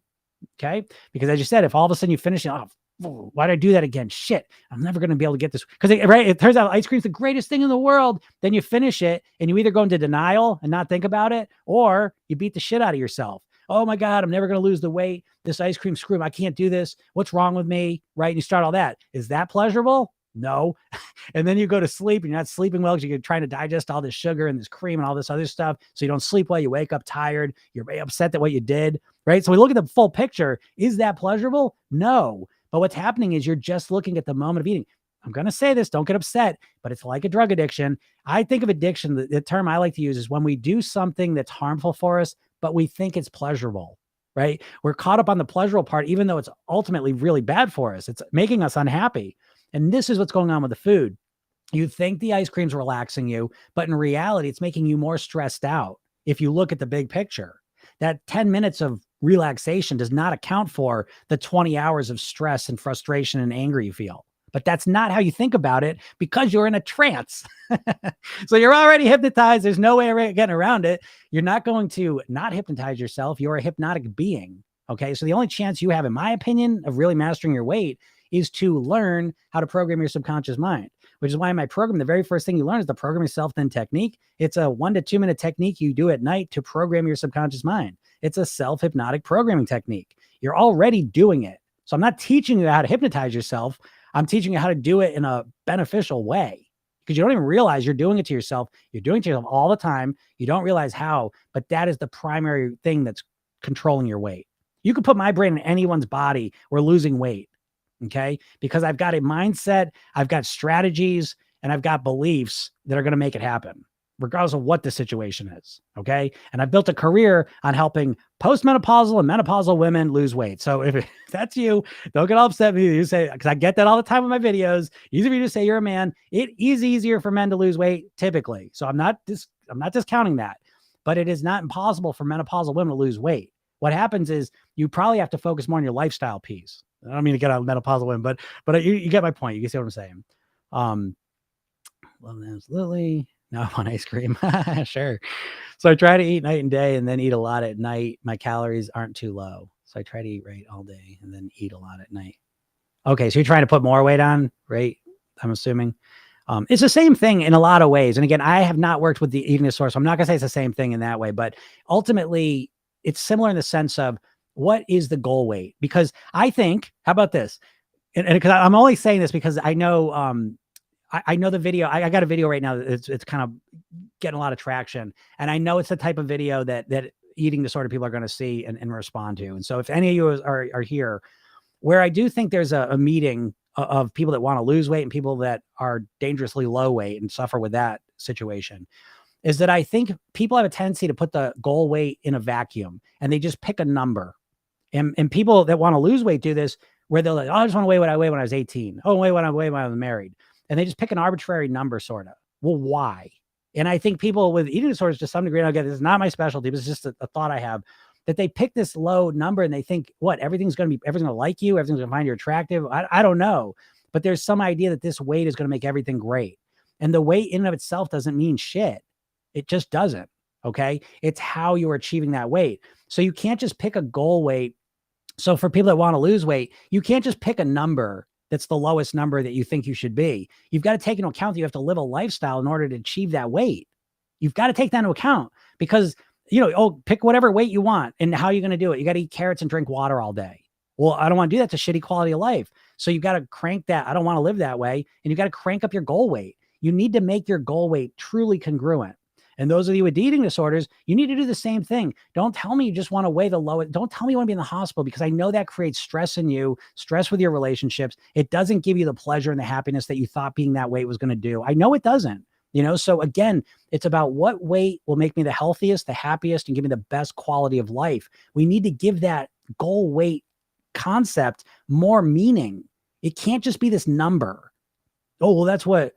Okay. Because as you said, if all of a sudden you finish it off, why did I do that again? Shit, I'm never going to be able to get this. Because it turns out ice cream's the greatest thing in the world. Then you finish it and you either go into denial and not think about it, or you beat the shit out of yourself. Oh my God, I'm never going to lose the weight. This ice cream screw, I can't do this. What's wrong with me? Right. And you start all that. Is that pleasurable? No. And then you go to sleep and you're not sleeping well because you're trying to digest all this sugar and this cream and all this other stuff. So you don't sleep well. You wake up tired. You're upset at what you did. Right. So we look at the full picture. Is that pleasurable? No. But what's happening is you're just looking at the moment of eating. I'm going to say this, don't get upset, but it's like a drug addiction. I think of addiction, the term I like to use is when we do something that's harmful for us, but we think it's pleasurable, right? We're caught up on the pleasurable part, even though it's ultimately really bad for us. It's making us unhappy. And this is what's going on with the food. You think the ice cream's relaxing you, but in reality, it's making you more stressed out. If you look at the big picture, that 10 minutes of relaxation does not account for the 20 hours of stress and frustration and anger you feel. But that's not how you think about it because you're in a trance. So you're already hypnotized. There's no way of getting around it. You're not going to not hypnotize yourself. You're a hypnotic being. Okay. So the only chance you have, in my opinion, of really mastering your weight is to learn how to program your subconscious mind, which is why in my program, the very first thing you learn is the program yourself then technique. It's a 1 to 2 minute technique you do at night to program your subconscious mind. It's a self-hypnotic programming technique. You're already doing it. So I'm not teaching you how to hypnotize yourself. I'm teaching you how to do it in a beneficial way, because you don't even realize you're doing it to yourself. You're doing it to yourself all the time. You don't realize how, but that is the primary thing that's controlling your weight. You could put my brain in anyone's body. We're losing weight. Okay. Because I've got a mindset, I've got strategies, and I've got beliefs that are going to make it happen, regardless of what the situation is. Okay. And I built a career on helping postmenopausal and menopausal women lose weight. So if that's you, don't get all upset with me. You say, because I get that all the time in my videos. Easy for you to say you're a man. It is easier for men to lose weight typically. So I'm not discounting that, but it is not impossible for menopausal women to lose weight. What happens is you probably have to focus more on your lifestyle piece. I don't mean to get out of menopausal women, but you get my point. You can see what I'm saying. Well, that's Lily. Now I want ice cream. Sure. So I try to eat night and day and then eat a lot at night. My calories aren't too low. So I try to eat right all day and then eat a lot at night. Okay. So you're trying to put more weight on, right? I'm assuming. It's the same thing in a lot of ways. And again, I have not worked with the eating disorder, so I'm not going to say it's the same thing in that way, but ultimately it's similar in the sense of what is the goal weight? Because I think, how about this? And because I'm only saying this because I know, I know the video. I got a video right now. It's kind of getting a lot of traction, and I know it's the type of video that eating disorder people are going to see and respond to. And so, if any of you are here, where I do think there's a meeting of people that want to lose weight and people that are dangerously low weight and suffer with that situation, is that I think people have a tendency to put the goal weight in a vacuum and they just pick a number. And people that want to lose weight do this where they're like, oh, I just want to weigh what I weighed when I was 18. Oh, weigh what I weighed when I was married. And they just pick an arbitrary number, sort of. Well, why? And I think people with eating disorders, to some degree, and again, this is not my specialty, but it's just a thought I have, that they pick this low number and they think, what, everything's going to like you, everything's going to find you attractive. I don't know. But there's some idea that this weight is going to make everything great. And the weight in and of itself doesn't mean shit. It just doesn't. Okay. It's how you're achieving that weight. So you can't just pick a goal weight. So for people that want to lose weight, you can't just pick a number that's the lowest number that you think you should be. You've got to take into account that you have to live a lifestyle in order to achieve that weight. You've got to take that into account because, pick whatever weight you want and how you're going to do it. You got to eat carrots and drink water all day. Well, I don't want to do that. It's a shitty quality of life. So you've got to crank that. I don't want to live that way. And you've got to crank up your goal weight. You need to make your goal weight truly congruent. And those of you with eating disorders, you need to do the same thing. Don't tell me you just want to weigh the lowest. Don't tell me you want to be in the hospital, because I know that creates stress in you, stress with your relationships. It doesn't give you the pleasure and the happiness that you thought being that weight was going to do. I know it doesn't. So again, it's about what weight will make me the healthiest, the happiest, and give me the best quality of life. We need to give that goal weight concept more meaning. It can't just be this number. Oh, well, that's what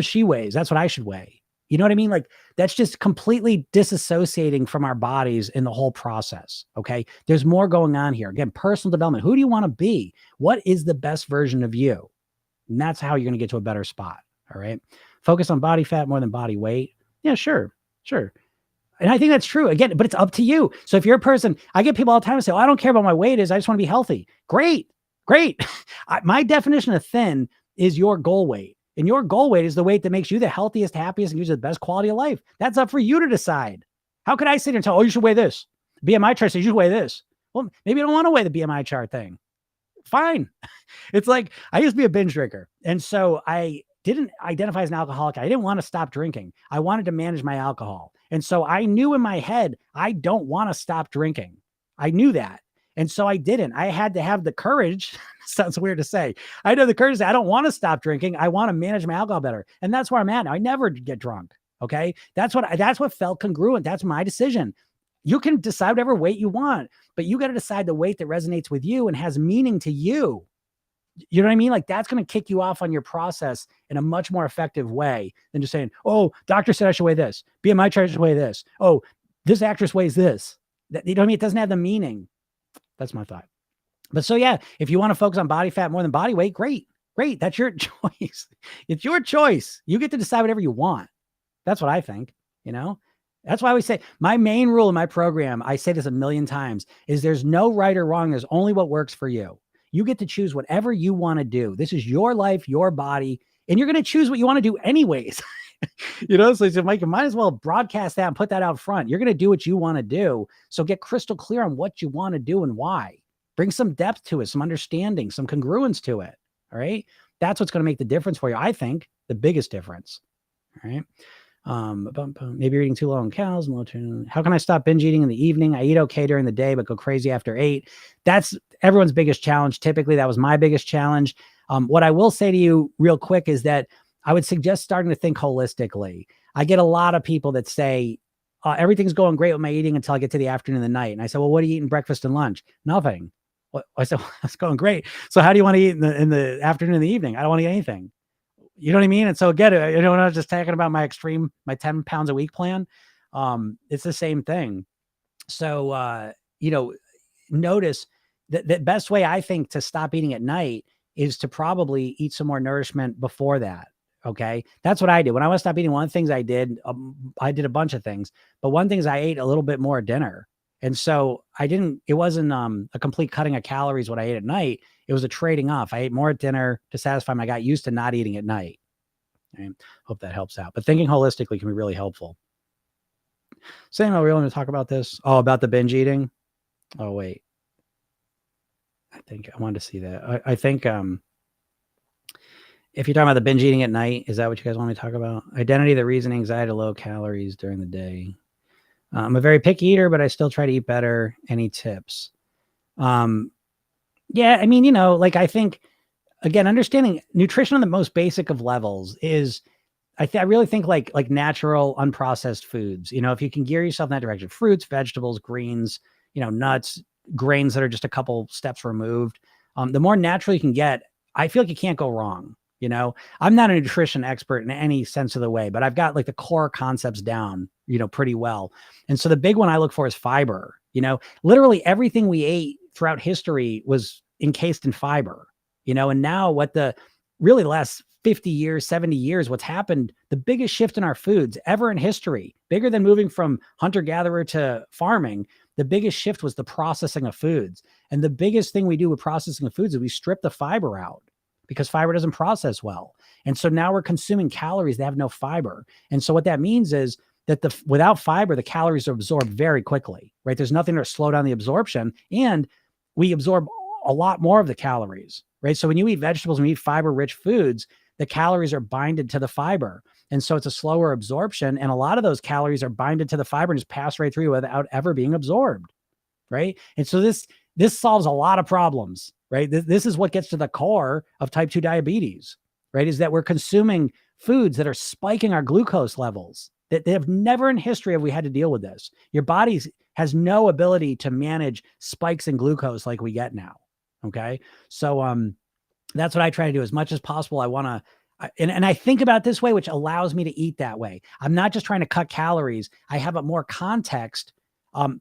she weighs. That's what I should weigh. You know what I mean? Like, that's just completely disassociating from our bodies in the whole process. Okay. There's more going on here. Again, personal development. Who do you want to be? What is the best version of you? And that's how you're going to get to a better spot. All right. Focus on body fat more than body weight. Yeah, sure. And I think that's true. Again, but it's up to you. So if you're a person, I get people all the time who say, oh, I don't care about my weight is, I just want to be healthy. Great. My definition of thin is your goal weight. And your goal weight is the weight that makes you the healthiest, happiest, and gives you the best quality of life. That's up for you to decide. How could I sit here and tell, oh, you should weigh this? BMI chart says you should weigh this. Well, maybe you don't want to weigh the BMI chart thing. Fine. It's like, I used to be a binge drinker. And so I didn't identify as an alcoholic. I didn't want to stop drinking. I wanted to manage my alcohol. And so I knew in my head, I don't want to stop drinking. I knew that. And so I didn't. I had to have the courage. Sounds weird to say. I had the courage to say, I don't want to stop drinking. I want to manage my alcohol better. And that's where I'm at now. I never get drunk. Okay. That's what felt congruent. That's my decision. You can decide whatever weight you want, but you got to decide the weight that resonates with you and has meaning to you. You know what I mean? Like, that's going to kick you off on your process in a much more effective way than just saying, oh, doctor said I should weigh this. BMI chart should weigh this. Oh, this actress weighs this. You know what I mean? It doesn't have the meaning. That's my thought. But so, yeah, if you want to focus on body fat more than body weight, great. That's your choice. It's your choice. You get to decide whatever you want. That's what I think, That's why we say my main rule in my program, I say this a million times, is there's no right or wrong. There's only what works for you. You get to choose whatever you want to do. This is your life, your body, and you're going to choose what you want to do anyways. So you might as well broadcast that and put that out front. You're going to do what you want to do. So get crystal clear on what you want to do and why. Bring some depth to it, some understanding, some congruence to it. All right. That's what's going to make the difference for you. I think the biggest difference. All right. Maybe you're eating too low on calories. How can I stop binge eating in the evening? I eat okay during the day, but go crazy after 8. That's everyone's biggest challenge. Typically, that was my biggest challenge. What I will say to you real quick is that I would suggest starting to think holistically. I get a lot of people that say, everything's going great with my eating until I get to the afternoon and the night. And I said, well, what are you eating breakfast and lunch? Nothing. I said, well, that's going great. So how do you want to eat in the afternoon and the evening? I don't want to eat anything. You know what I mean? And so again, when I was just talking about my 10 pounds a week plan, it's the same thing. So, notice that the best way I think to stop eating at night is to probably eat some more nourishment before that. Okay. That's what I did. When I want to stop eating, one of the things I did a bunch of things, but one thing is I ate a little bit more at dinner. And so it wasn't a complete cutting of calories what I ate at night. It was a trading off. I ate more at dinner to satisfy I got used to not eating at night. I hope that helps out. But thinking holistically can be really helpful. Saying, are we going to talk about this? Oh, about the binge eating? Oh, wait. I think I wanted to see that. I think if you're talking about the binge eating at night, is that what you guys want me to talk about? Identity, the reason, anxiety, low calories during the day. I'm a very picky eater, but I still try to eat better. Any tips? Yeah, I mean, I think, again, understanding nutrition on the most basic of levels is, I really think like natural, unprocessed foods. If you can gear yourself in that direction, fruits, vegetables, greens, nuts, grains that are just a couple steps removed. The more natural you can get, I feel like you can't go wrong. I'm not a nutrition expert in any sense of the way, but I've got like the core concepts down, pretty well. And so the big one I look for is fiber. Literally everything we ate throughout history was encased in fiber, and now what the last 50 years, 70 years, what's happened, the biggest shift in our foods ever in history, bigger than moving from hunter-gatherer to farming, the biggest shift was the processing of foods. And the biggest thing we do with processing of foods is we strip the fiber out because fiber doesn't process well. And so now we're consuming calories that have no fiber. And so what that means is that without fiber, the calories are absorbed very quickly, right? There's nothing to slow down the absorption, and we absorb a lot more of the calories, right? So when you eat vegetables and you eat fiber-rich foods, the calories are binded to the fiber. And so it's a slower absorption. And a lot of those calories are binded to the fiber and just pass right through without ever being absorbed. Right. And so this solves a lot of problems, right? This is what gets to the core of type 2 diabetes, right? Is that we're consuming foods that are spiking our glucose levels that they have never in history have we had to deal with this. Your body has no ability to manage spikes in glucose like we get now. Okay. So, that's what I try to do as much as possible. I want to, and I think about it this way, which allows me to eat that way. I'm not just trying to cut calories. I have a more context.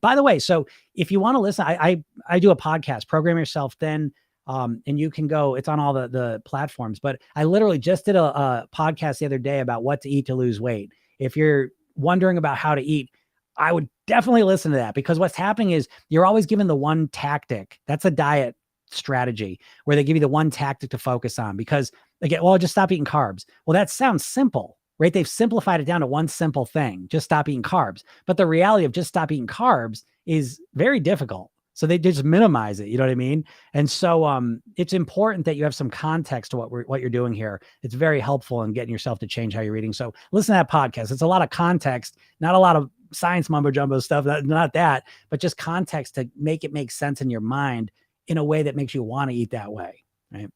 By the way, so if you want to listen, I do a podcast, Program Yourself Thin, and you can go, it's on all the platforms, but I literally just did a podcast the other day about what to eat to lose weight. If you're wondering about how to eat, I would definitely listen to that, because what's happening is you're always given the one tactic. That's a diet strategy where they give you the one tactic to focus on, because again, well, just stop eating carbs. Well, that sounds simple, right? They've simplified it down to one simple thing, just stop eating carbs. But the reality of just stop eating carbs is very difficult. So they just minimize it. You know what I mean? And so it's important that you have some context to what you're doing here. It's very helpful in getting yourself to change how you're eating. So listen to that podcast. It's a lot of context, not a lot of science mumbo jumbo stuff, not that, but just context to make it make sense in your mind in a way that makes you want to eat that way, right?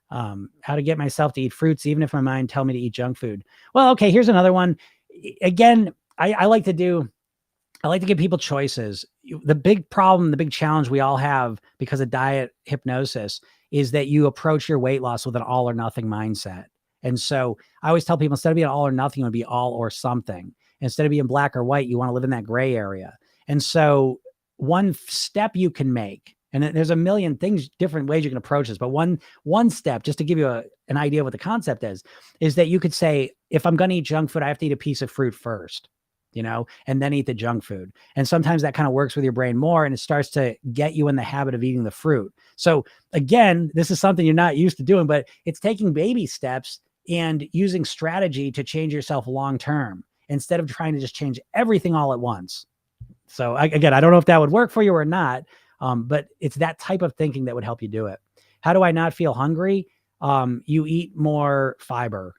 How to get myself to eat fruits, even if my mind tell me to eat junk food. Well, okay, here's another one. Again, I like to give people choices. The big problem, the big challenge we all have because of diet hypnosis is that you approach your weight loss with an all or nothing mindset. And so I always tell people, instead of being all or nothing, you want to be all or something. Instead of being black or white, you want to live in that gray area. And so one step you can make, and there's a million things, different ways you can approach this, but one step, just to give you an idea of what the concept is that you could say, if I'm going to eat junk food, I have to eat a piece of fruit first, and then eat the junk food. And sometimes that kind of works with your brain more, and it starts to get you in the habit of eating the fruit. So again, this is something you're not used to doing, but it's taking baby steps and using strategy to change yourself long-term instead of trying to just change everything all at once. So again, I don't know if that would work for you or not. But it's that type of thinking that would help you do it. How do I not feel hungry? You eat more fiber.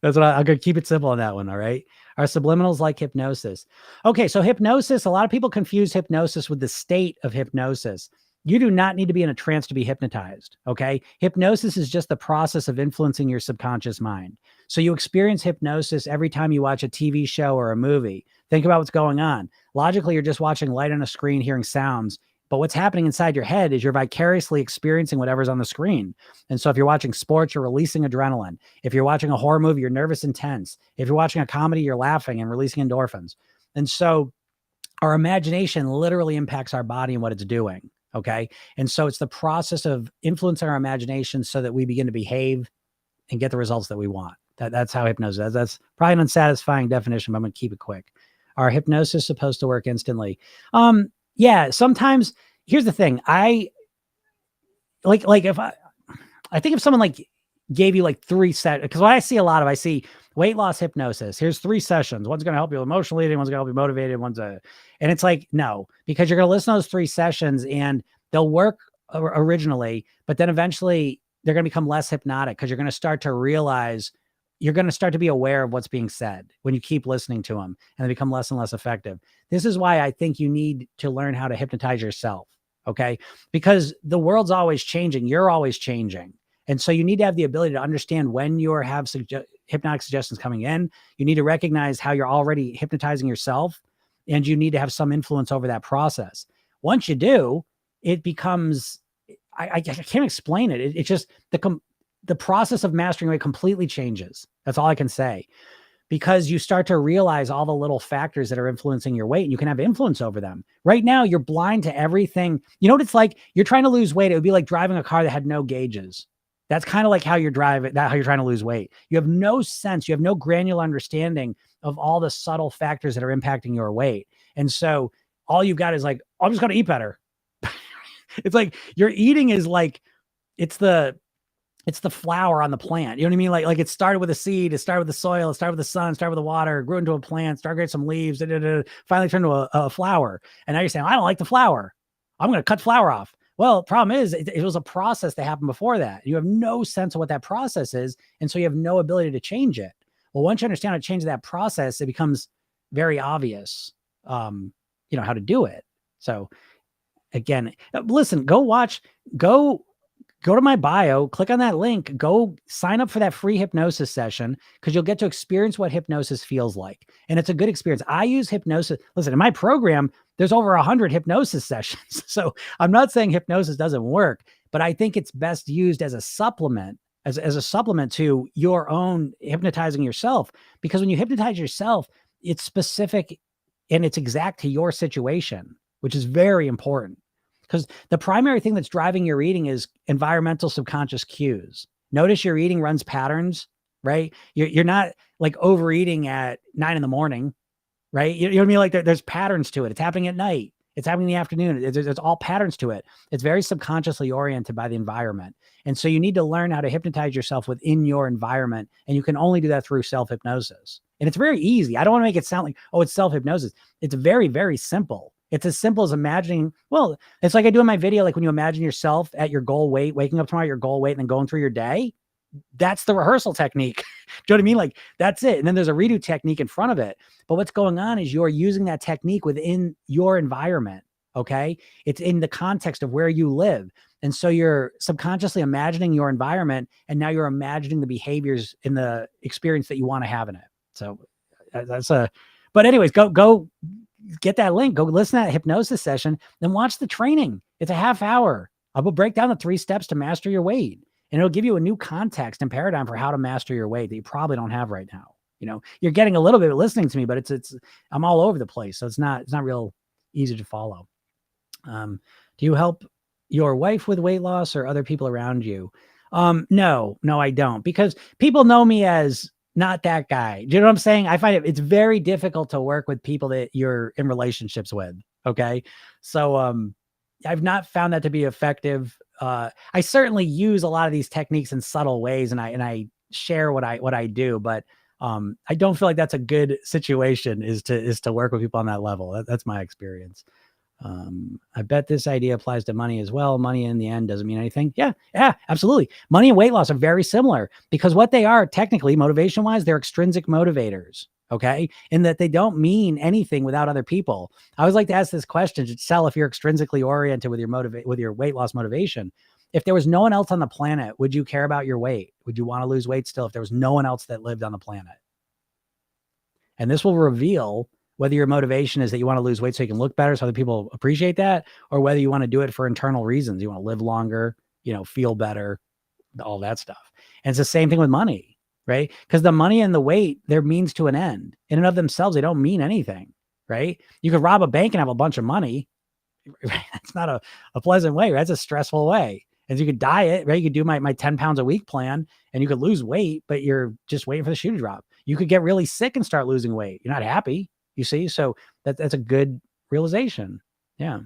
That's what I'm going to keep it simple on that one. All right. Are subliminals like hypnosis? Okay. So hypnosis, a lot of people confuse hypnosis with the state of hypnosis. You do not need to be in a trance to be hypnotized. Okay. Hypnosis is just the process of influencing your subconscious mind. So you experience hypnosis every time you watch a TV show or a movie. Think about what's going on. Logically, you're just watching light on a screen, hearing sounds. But what's happening inside your head is you're vicariously experiencing whatever's on the screen. And so if you're watching sports, you're releasing adrenaline. If you're watching a horror movie, you're nervous and tense. If you're watching a comedy, you're laughing and releasing endorphins. And so our imagination literally impacts our body and what it's doing. Okay. And so it's the process of influencing our imagination so that we begin to behave and get the results that we want. That's how hypnosis is. That's probably an unsatisfying definition, but I'm going to keep it quick. Are hypnosis supposed to work instantly? Yeah, sometimes. Here's the thing. I think if someone like gave you like 3 sets, because what I see a lot of, I see weight loss hypnosis. Here's 3 sessions. One's going to help you emotionally, and one's going to help you motivated. And it's like, no, because you're going to listen to those 3 sessions and they'll work originally, but then eventually they're going to become less hypnotic because you're going to start to realize, you're going to start to be aware of what's being said when you keep listening to them, and they become less and less effective. This is why I think you need to learn how to hypnotize yourself. Okay. Because the world's always changing. You're always changing. And so you need to have the ability to understand when you have hypnotic suggestions coming in. You need to recognize how you're already hypnotizing yourself, and you need to have some influence over that process. Once you do, it becomes, I can't explain it. It's just the process of mastering weight completely changes. That's all I can say, because you start to realize all the little factors that are influencing your weight, and you can have influence over them. Right now, you're blind to everything. You know what it's like? You're trying to lose weight. It would be like driving a car that had no gauges. That's kind of like how you're driving, how you're trying to lose weight. You have no sense. You have no granular understanding of all the subtle factors that are impacting your weight. And so all you've got is like, I'm just going to eat better. It's like your eating is like, it's the flower on the plant. You know what I mean? Like it started with a seed, it started with the soil, it started with the sun, it started with the water, grew into a plant, started getting some leaves, finally turned to a flower. And now you're saying, I don't like the flower. I'm going to cut flower off. Well, problem is it was a process that happened before that. You have no sense of what that process is. And so you have no ability to change it. Well, once you understand how to change that process, it becomes very obvious, how to do it. So again, listen, go go to my bio, click on that link, go sign up for that free hypnosis session because you'll get to experience what hypnosis feels like. And it's a good experience. I use hypnosis. Listen, in my program, there's over 100 hypnosis sessions. So I'm not saying hypnosis doesn't work, but I think it's best used as a supplement, as a supplement to your own hypnotizing yourself. Because when you hypnotize yourself, it's specific and it's exact to your situation, which is very important. Because the primary thing that's driving your eating is environmental subconscious cues. Notice your eating runs patterns, right? You're not like overeating at 9 a.m, right? You know what I mean? Like there's patterns to it. It's happening at night. It's happening in the afternoon. There's all patterns to it. It's very subconsciously oriented by the environment. And so you need to learn how to hypnotize yourself within your environment. And you can only do that through self-hypnosis. And it's very easy. I don't want to make it sound like, oh, it's self-hypnosis. It's very, very simple. It's as simple as imagining, well, it's like I do in my video, like when you imagine yourself at your goal weight, waking up tomorrow at your goal weight and then going through your day. That's the rehearsal technique. Do you know what I mean? Like that's it. And then there's a redo technique in front of it. But what's going on is you're using that technique within your environment. Okay. It's in the context of where you live. And so you're subconsciously imagining your environment. And now you're imagining the behaviors in the experience that you want to have in it. So but anyways, go get that link, go listen to that hypnosis session, then watch the training. It's a half hour. I will break down the 3 steps to master your weight. And it'll give you a new context and paradigm for how to master your weight that you probably don't have right now. You're getting a little bit of listening to me, but I'm all over the place. So it's not real easy to follow. Do you help your wife with weight loss or other people around you? No, I don't, because people know me as not that guy. Do you know what I'm saying? I find it's very difficult to work with people that you're in relationships with. Okay. So, I've not found that to be effective. I certainly use a lot of these techniques in subtle ways and I share what I do, but, I don't feel like that's a good situation is to work with people on that level. That's my experience. I bet this idea applies to money as well. Money in the end doesn't mean anything. Yeah, absolutely. Money and weight loss are very similar because what they are technically motivation wise, they're extrinsic motivators. Okay. In that they don't mean anything without other people. I always like to ask this question to tell if you're extrinsically oriented with your weight loss motivation. If there was no one else on the planet, would you care about your weight? Would you want to lose weight still if there was no one else that lived on the planet? And this will reveal whether your motivation is that you want to lose weight so you can look better so other people appreciate that, or whether you want to do it for internal reasons. You want to live longer, feel better, all that stuff. And it's the same thing with money, right? Because the money and the weight, they're means to an end. In and of themselves, they don't mean anything, right? You could rob a bank and have a bunch of money. Right? That's not a pleasant way, right? That's a stressful way. And you could diet, right? You could do my 10 pounds a week plan and you could lose weight, but you're just waiting for the shoe to drop. You could get really sick and start losing weight. You're not happy. You see, so that's a good realization. Yeah.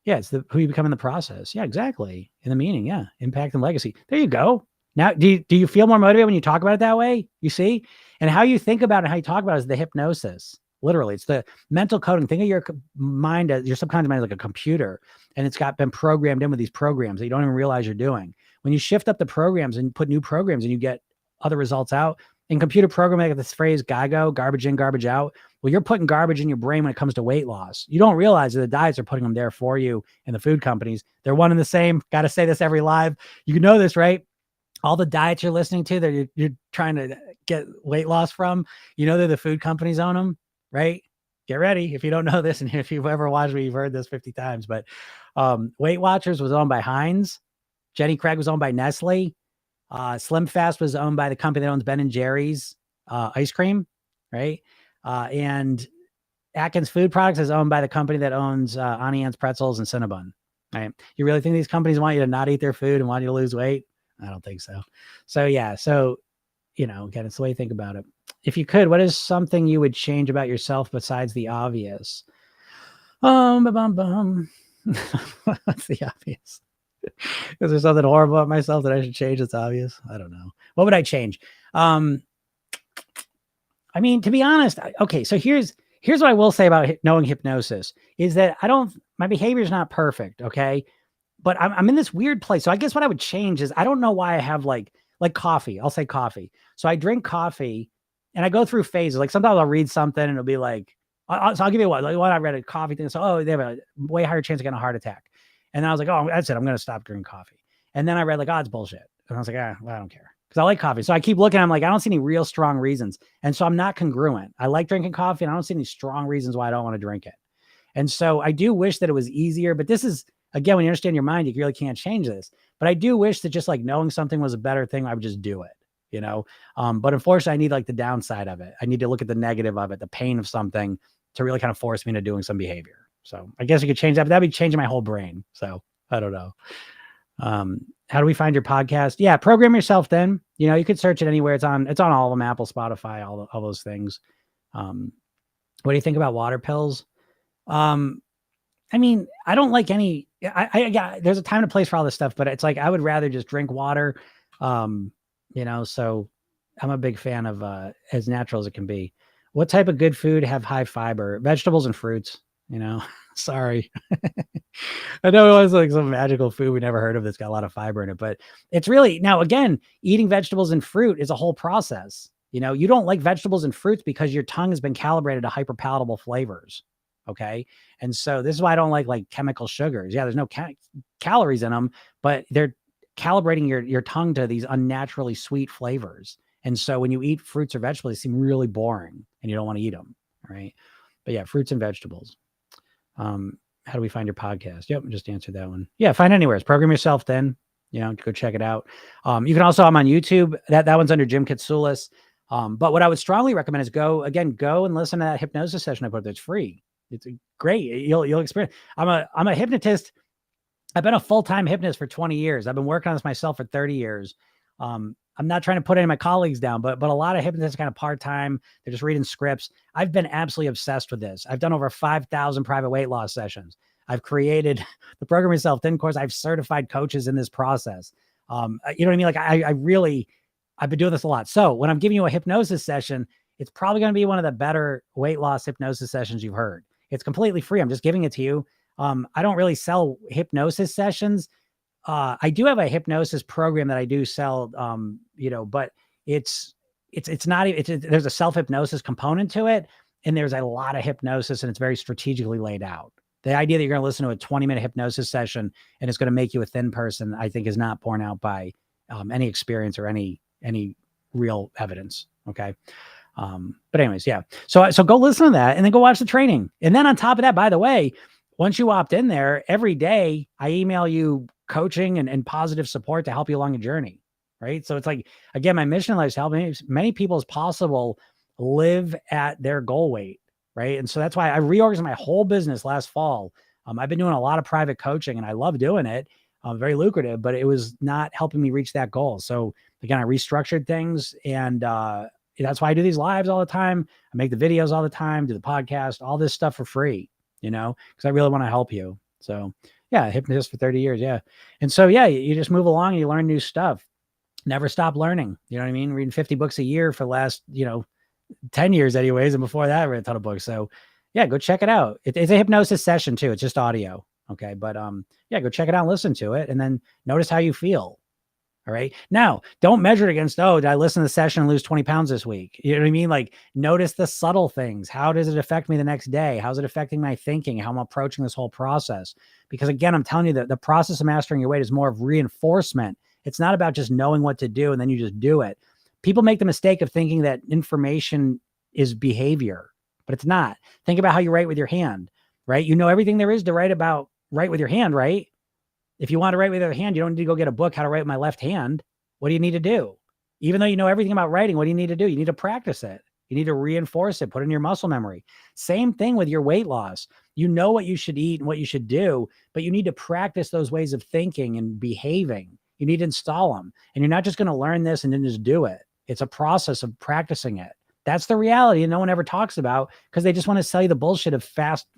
It's who you become in the process. Yeah, exactly. In the meaning. Yeah. Impact and legacy. There you go. Now, do you feel more motivated when you talk about it that way? You see, and how you think about it, and how you talk about it is the hypnosis. Literally, it's the mental coding. Think of your mind as your subconscious mind like a computer, and it's been programmed in with these programs that you don't even realize you're doing. When you shift up the programs and put new programs and you get other results out, in computer programming, I got this phrase, GIGO, garbage in, garbage out. Well, you're putting garbage in your brain when it comes to weight loss. You don't realize that the diets are putting them there for you and the food companies. They're one and the same. Got to say this every live. You know this, right? All the diets you're listening to that you're trying to get weight loss from, they're the food companies own them, right? Get ready. If you don't know this, and if you've ever watched me, you've heard this 50 times, but Weight Watchers was owned by Heinz. Jenny Craig was owned by Nestle. Slim Fast was owned by the company that owns Ben and Jerry's ice cream, right? And Atkins Food Products is owned by the company that owns Auntie Anne's Pretzels and Cinnabon, right? You really think these companies want you to not eat their food and want you to lose weight? I don't think so. So yeah, again, it's the way you think about it. If you could, what is something you would change about yourself besides the obvious? What's the obvious? Is there something horrible about myself that I should change? That's obvious. I don't know. What would I change? To be honest, okay. So here's what I will say about knowing hypnosis is that my behavior is not perfect. Okay. but I'm in this weird place. So I guess what I would change is I don't know why I have like coffee. I'll say coffee. So I drink coffee and I go through phases. Like sometimes I'll read something and it'll be like, so I'll give you what I read a coffee thing. So, oh, they have a way higher chance of getting a heart attack. And then I was like, oh, that's it. I'm going to stop drinking coffee. And then I read like, oh, it's bullshit. And I was like, well, I don't care because I like coffee. So I keep looking. I'm like, I don't see any real strong reasons. And so I'm not congruent. I like drinking coffee and I don't see any strong reasons why I don't want to drink it. And so I do wish that it was easier, but this is, again, when you understand your mind, you really can't change this. But I do wish that just like knowing something was a better thing, I would just do it, you know? But unfortunately, I need like the downside of it. I need to look at the negative of it, the pain of something to really kind of force me into doing some behavior. So I guess we could change that, but that'd be changing my whole brain. So I don't know. How do we find your podcast? Yeah. Program Yourself Thin. You know, you could search it anywhere. It's on all of them, Apple, Spotify, all those things. What do you think about water pills? I mean, I don't like any, there's a time and a place for all this stuff, but it's like, I would rather just drink water. You know, so I'm a big fan of, as natural as it can be. What type of good food have high fiber? Vegetables and fruits, you know, sorry. I know it was like some magical food we never heard of that's got a lot of fiber in it, but it's really, now again, eating vegetables and fruit is a whole process. You know, you don't like vegetables and fruits because your tongue has been calibrated to hyperpalatable flavors. Okay. And so this is why I don't like chemical sugars. Yeah. There's no calories in them, but they're calibrating your tongue to these unnaturally sweet flavors. And so when you eat fruits or vegetables, they seem really boring and you don't want to eat them. All right. But yeah, fruits and vegetables. How do we find your podcast? Yep. Just answered that one. Yeah. Find anywhere. It's Program Yourself Thin, you know, go check it out. You can also, I'm on YouTube. That one's under Jim Katsoulis. But what I would strongly recommend is go and listen to that hypnosis session I put there. It's free. It's great. You'll experience. I'm a hypnotist. I've been a full-time hypnotist for 20 years. I've been working on this myself for 30 years. I'm not trying to put any of my colleagues down, but a lot of hypnotists kind of part-time. They're just reading scripts. I've been absolutely obsessed with this. I've done over 5,000 private weight loss sessions. I've created the Program Yourself Thin course. I've certified coaches in this process. You know what I mean? Like I've been doing this a lot. So when I'm giving you a hypnosis session, it's probably going to be one of the better weight loss hypnosis sessions you've heard. It's completely free. I'm just giving it to you. I don't really sell hypnosis sessions. I do have a hypnosis program that I do sell, you know, but it's not, there's a self-hypnosis component to it. And there's a lot of hypnosis and it's very strategically laid out. The idea that you're going to listen to a 20-minute hypnosis session and it's going to make you a thin person, I think is not borne out by any experience or any real evidence. Okay. But anyways, yeah. So go listen to that and then go watch the training. And then on top of that, by the way, once you opt in there, every day I email you coaching and positive support to help you along your journey. Right. So it's like, again, my mission in life is to help as many people as possible live at their goal weight. Right. And so that's why I reorganized my whole business last fall. I've been doing a lot of private coaching and I love doing it. Very lucrative, but it was not helping me reach that goal. So again, I restructured things and, that's why I do these lives all the time. I make the videos all the time, do the podcast, all this stuff for free, you know, because I really want to help you. So yeah, hypnotist for 30 years. Yeah. And so, yeah, you just move along and you learn new stuff. Never stop learning. You know what I mean? Reading 50 books a year for the last, 10 years anyways. And before that, I read a ton of books. So yeah, go check it out. It's a hypnosis session too. It's just audio. Okay. But yeah, go check it out and listen to it and then notice how you feel. All right. Now, don't measure it against, did I listen to the session and lose 20 pounds this week? You know what I mean? Like, notice the subtle things. How does it affect me the next day? How's it affecting my thinking? How I'm approaching this whole process? Because again, I'm telling you that the process of mastering your weight is more of reinforcement. It's not about just knowing what to do and then you just do it. People make the mistake of thinking that information is behavior, but it's not. Think about how you write with your hand, right? You know everything there is to write with your hand, right? If you want to write with your hand, you don't need to go get a book, How to Write with My Left Hand. What do you need to do? Even though you know everything about writing, what do you need to do? You need to practice it. You need to reinforce it, put it in your muscle memory. Same thing with your weight loss. You know what you should eat and what you should do, but you need to practice those ways of thinking and behaving. You need to install them. And you're not just going to learn this and then just do it. It's a process of practicing it. That's the reality. And no one ever talks about because they just want to sell you the bullshit of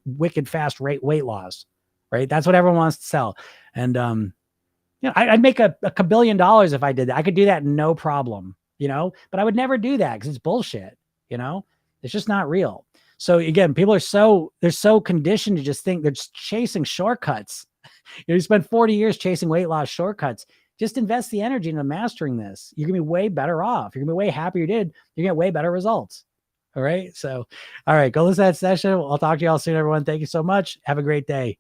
wicked fast weight loss. Right. That's what everyone wants to sell. And, I'd make a $1 billion if I did that. I could do that. No problem, but I would never do that because it's bullshit. It's just not real. So again, people they're so conditioned to just think they're just chasing shortcuts. You spend 40 years chasing weight loss shortcuts. Just invest the energy into mastering this. You're going to be way better off. You're going to be way happier you did. You're going to get way better results. All right. So, all right, go listen to that session. I'll talk to you all soon, everyone. Thank you so much. Have a great day.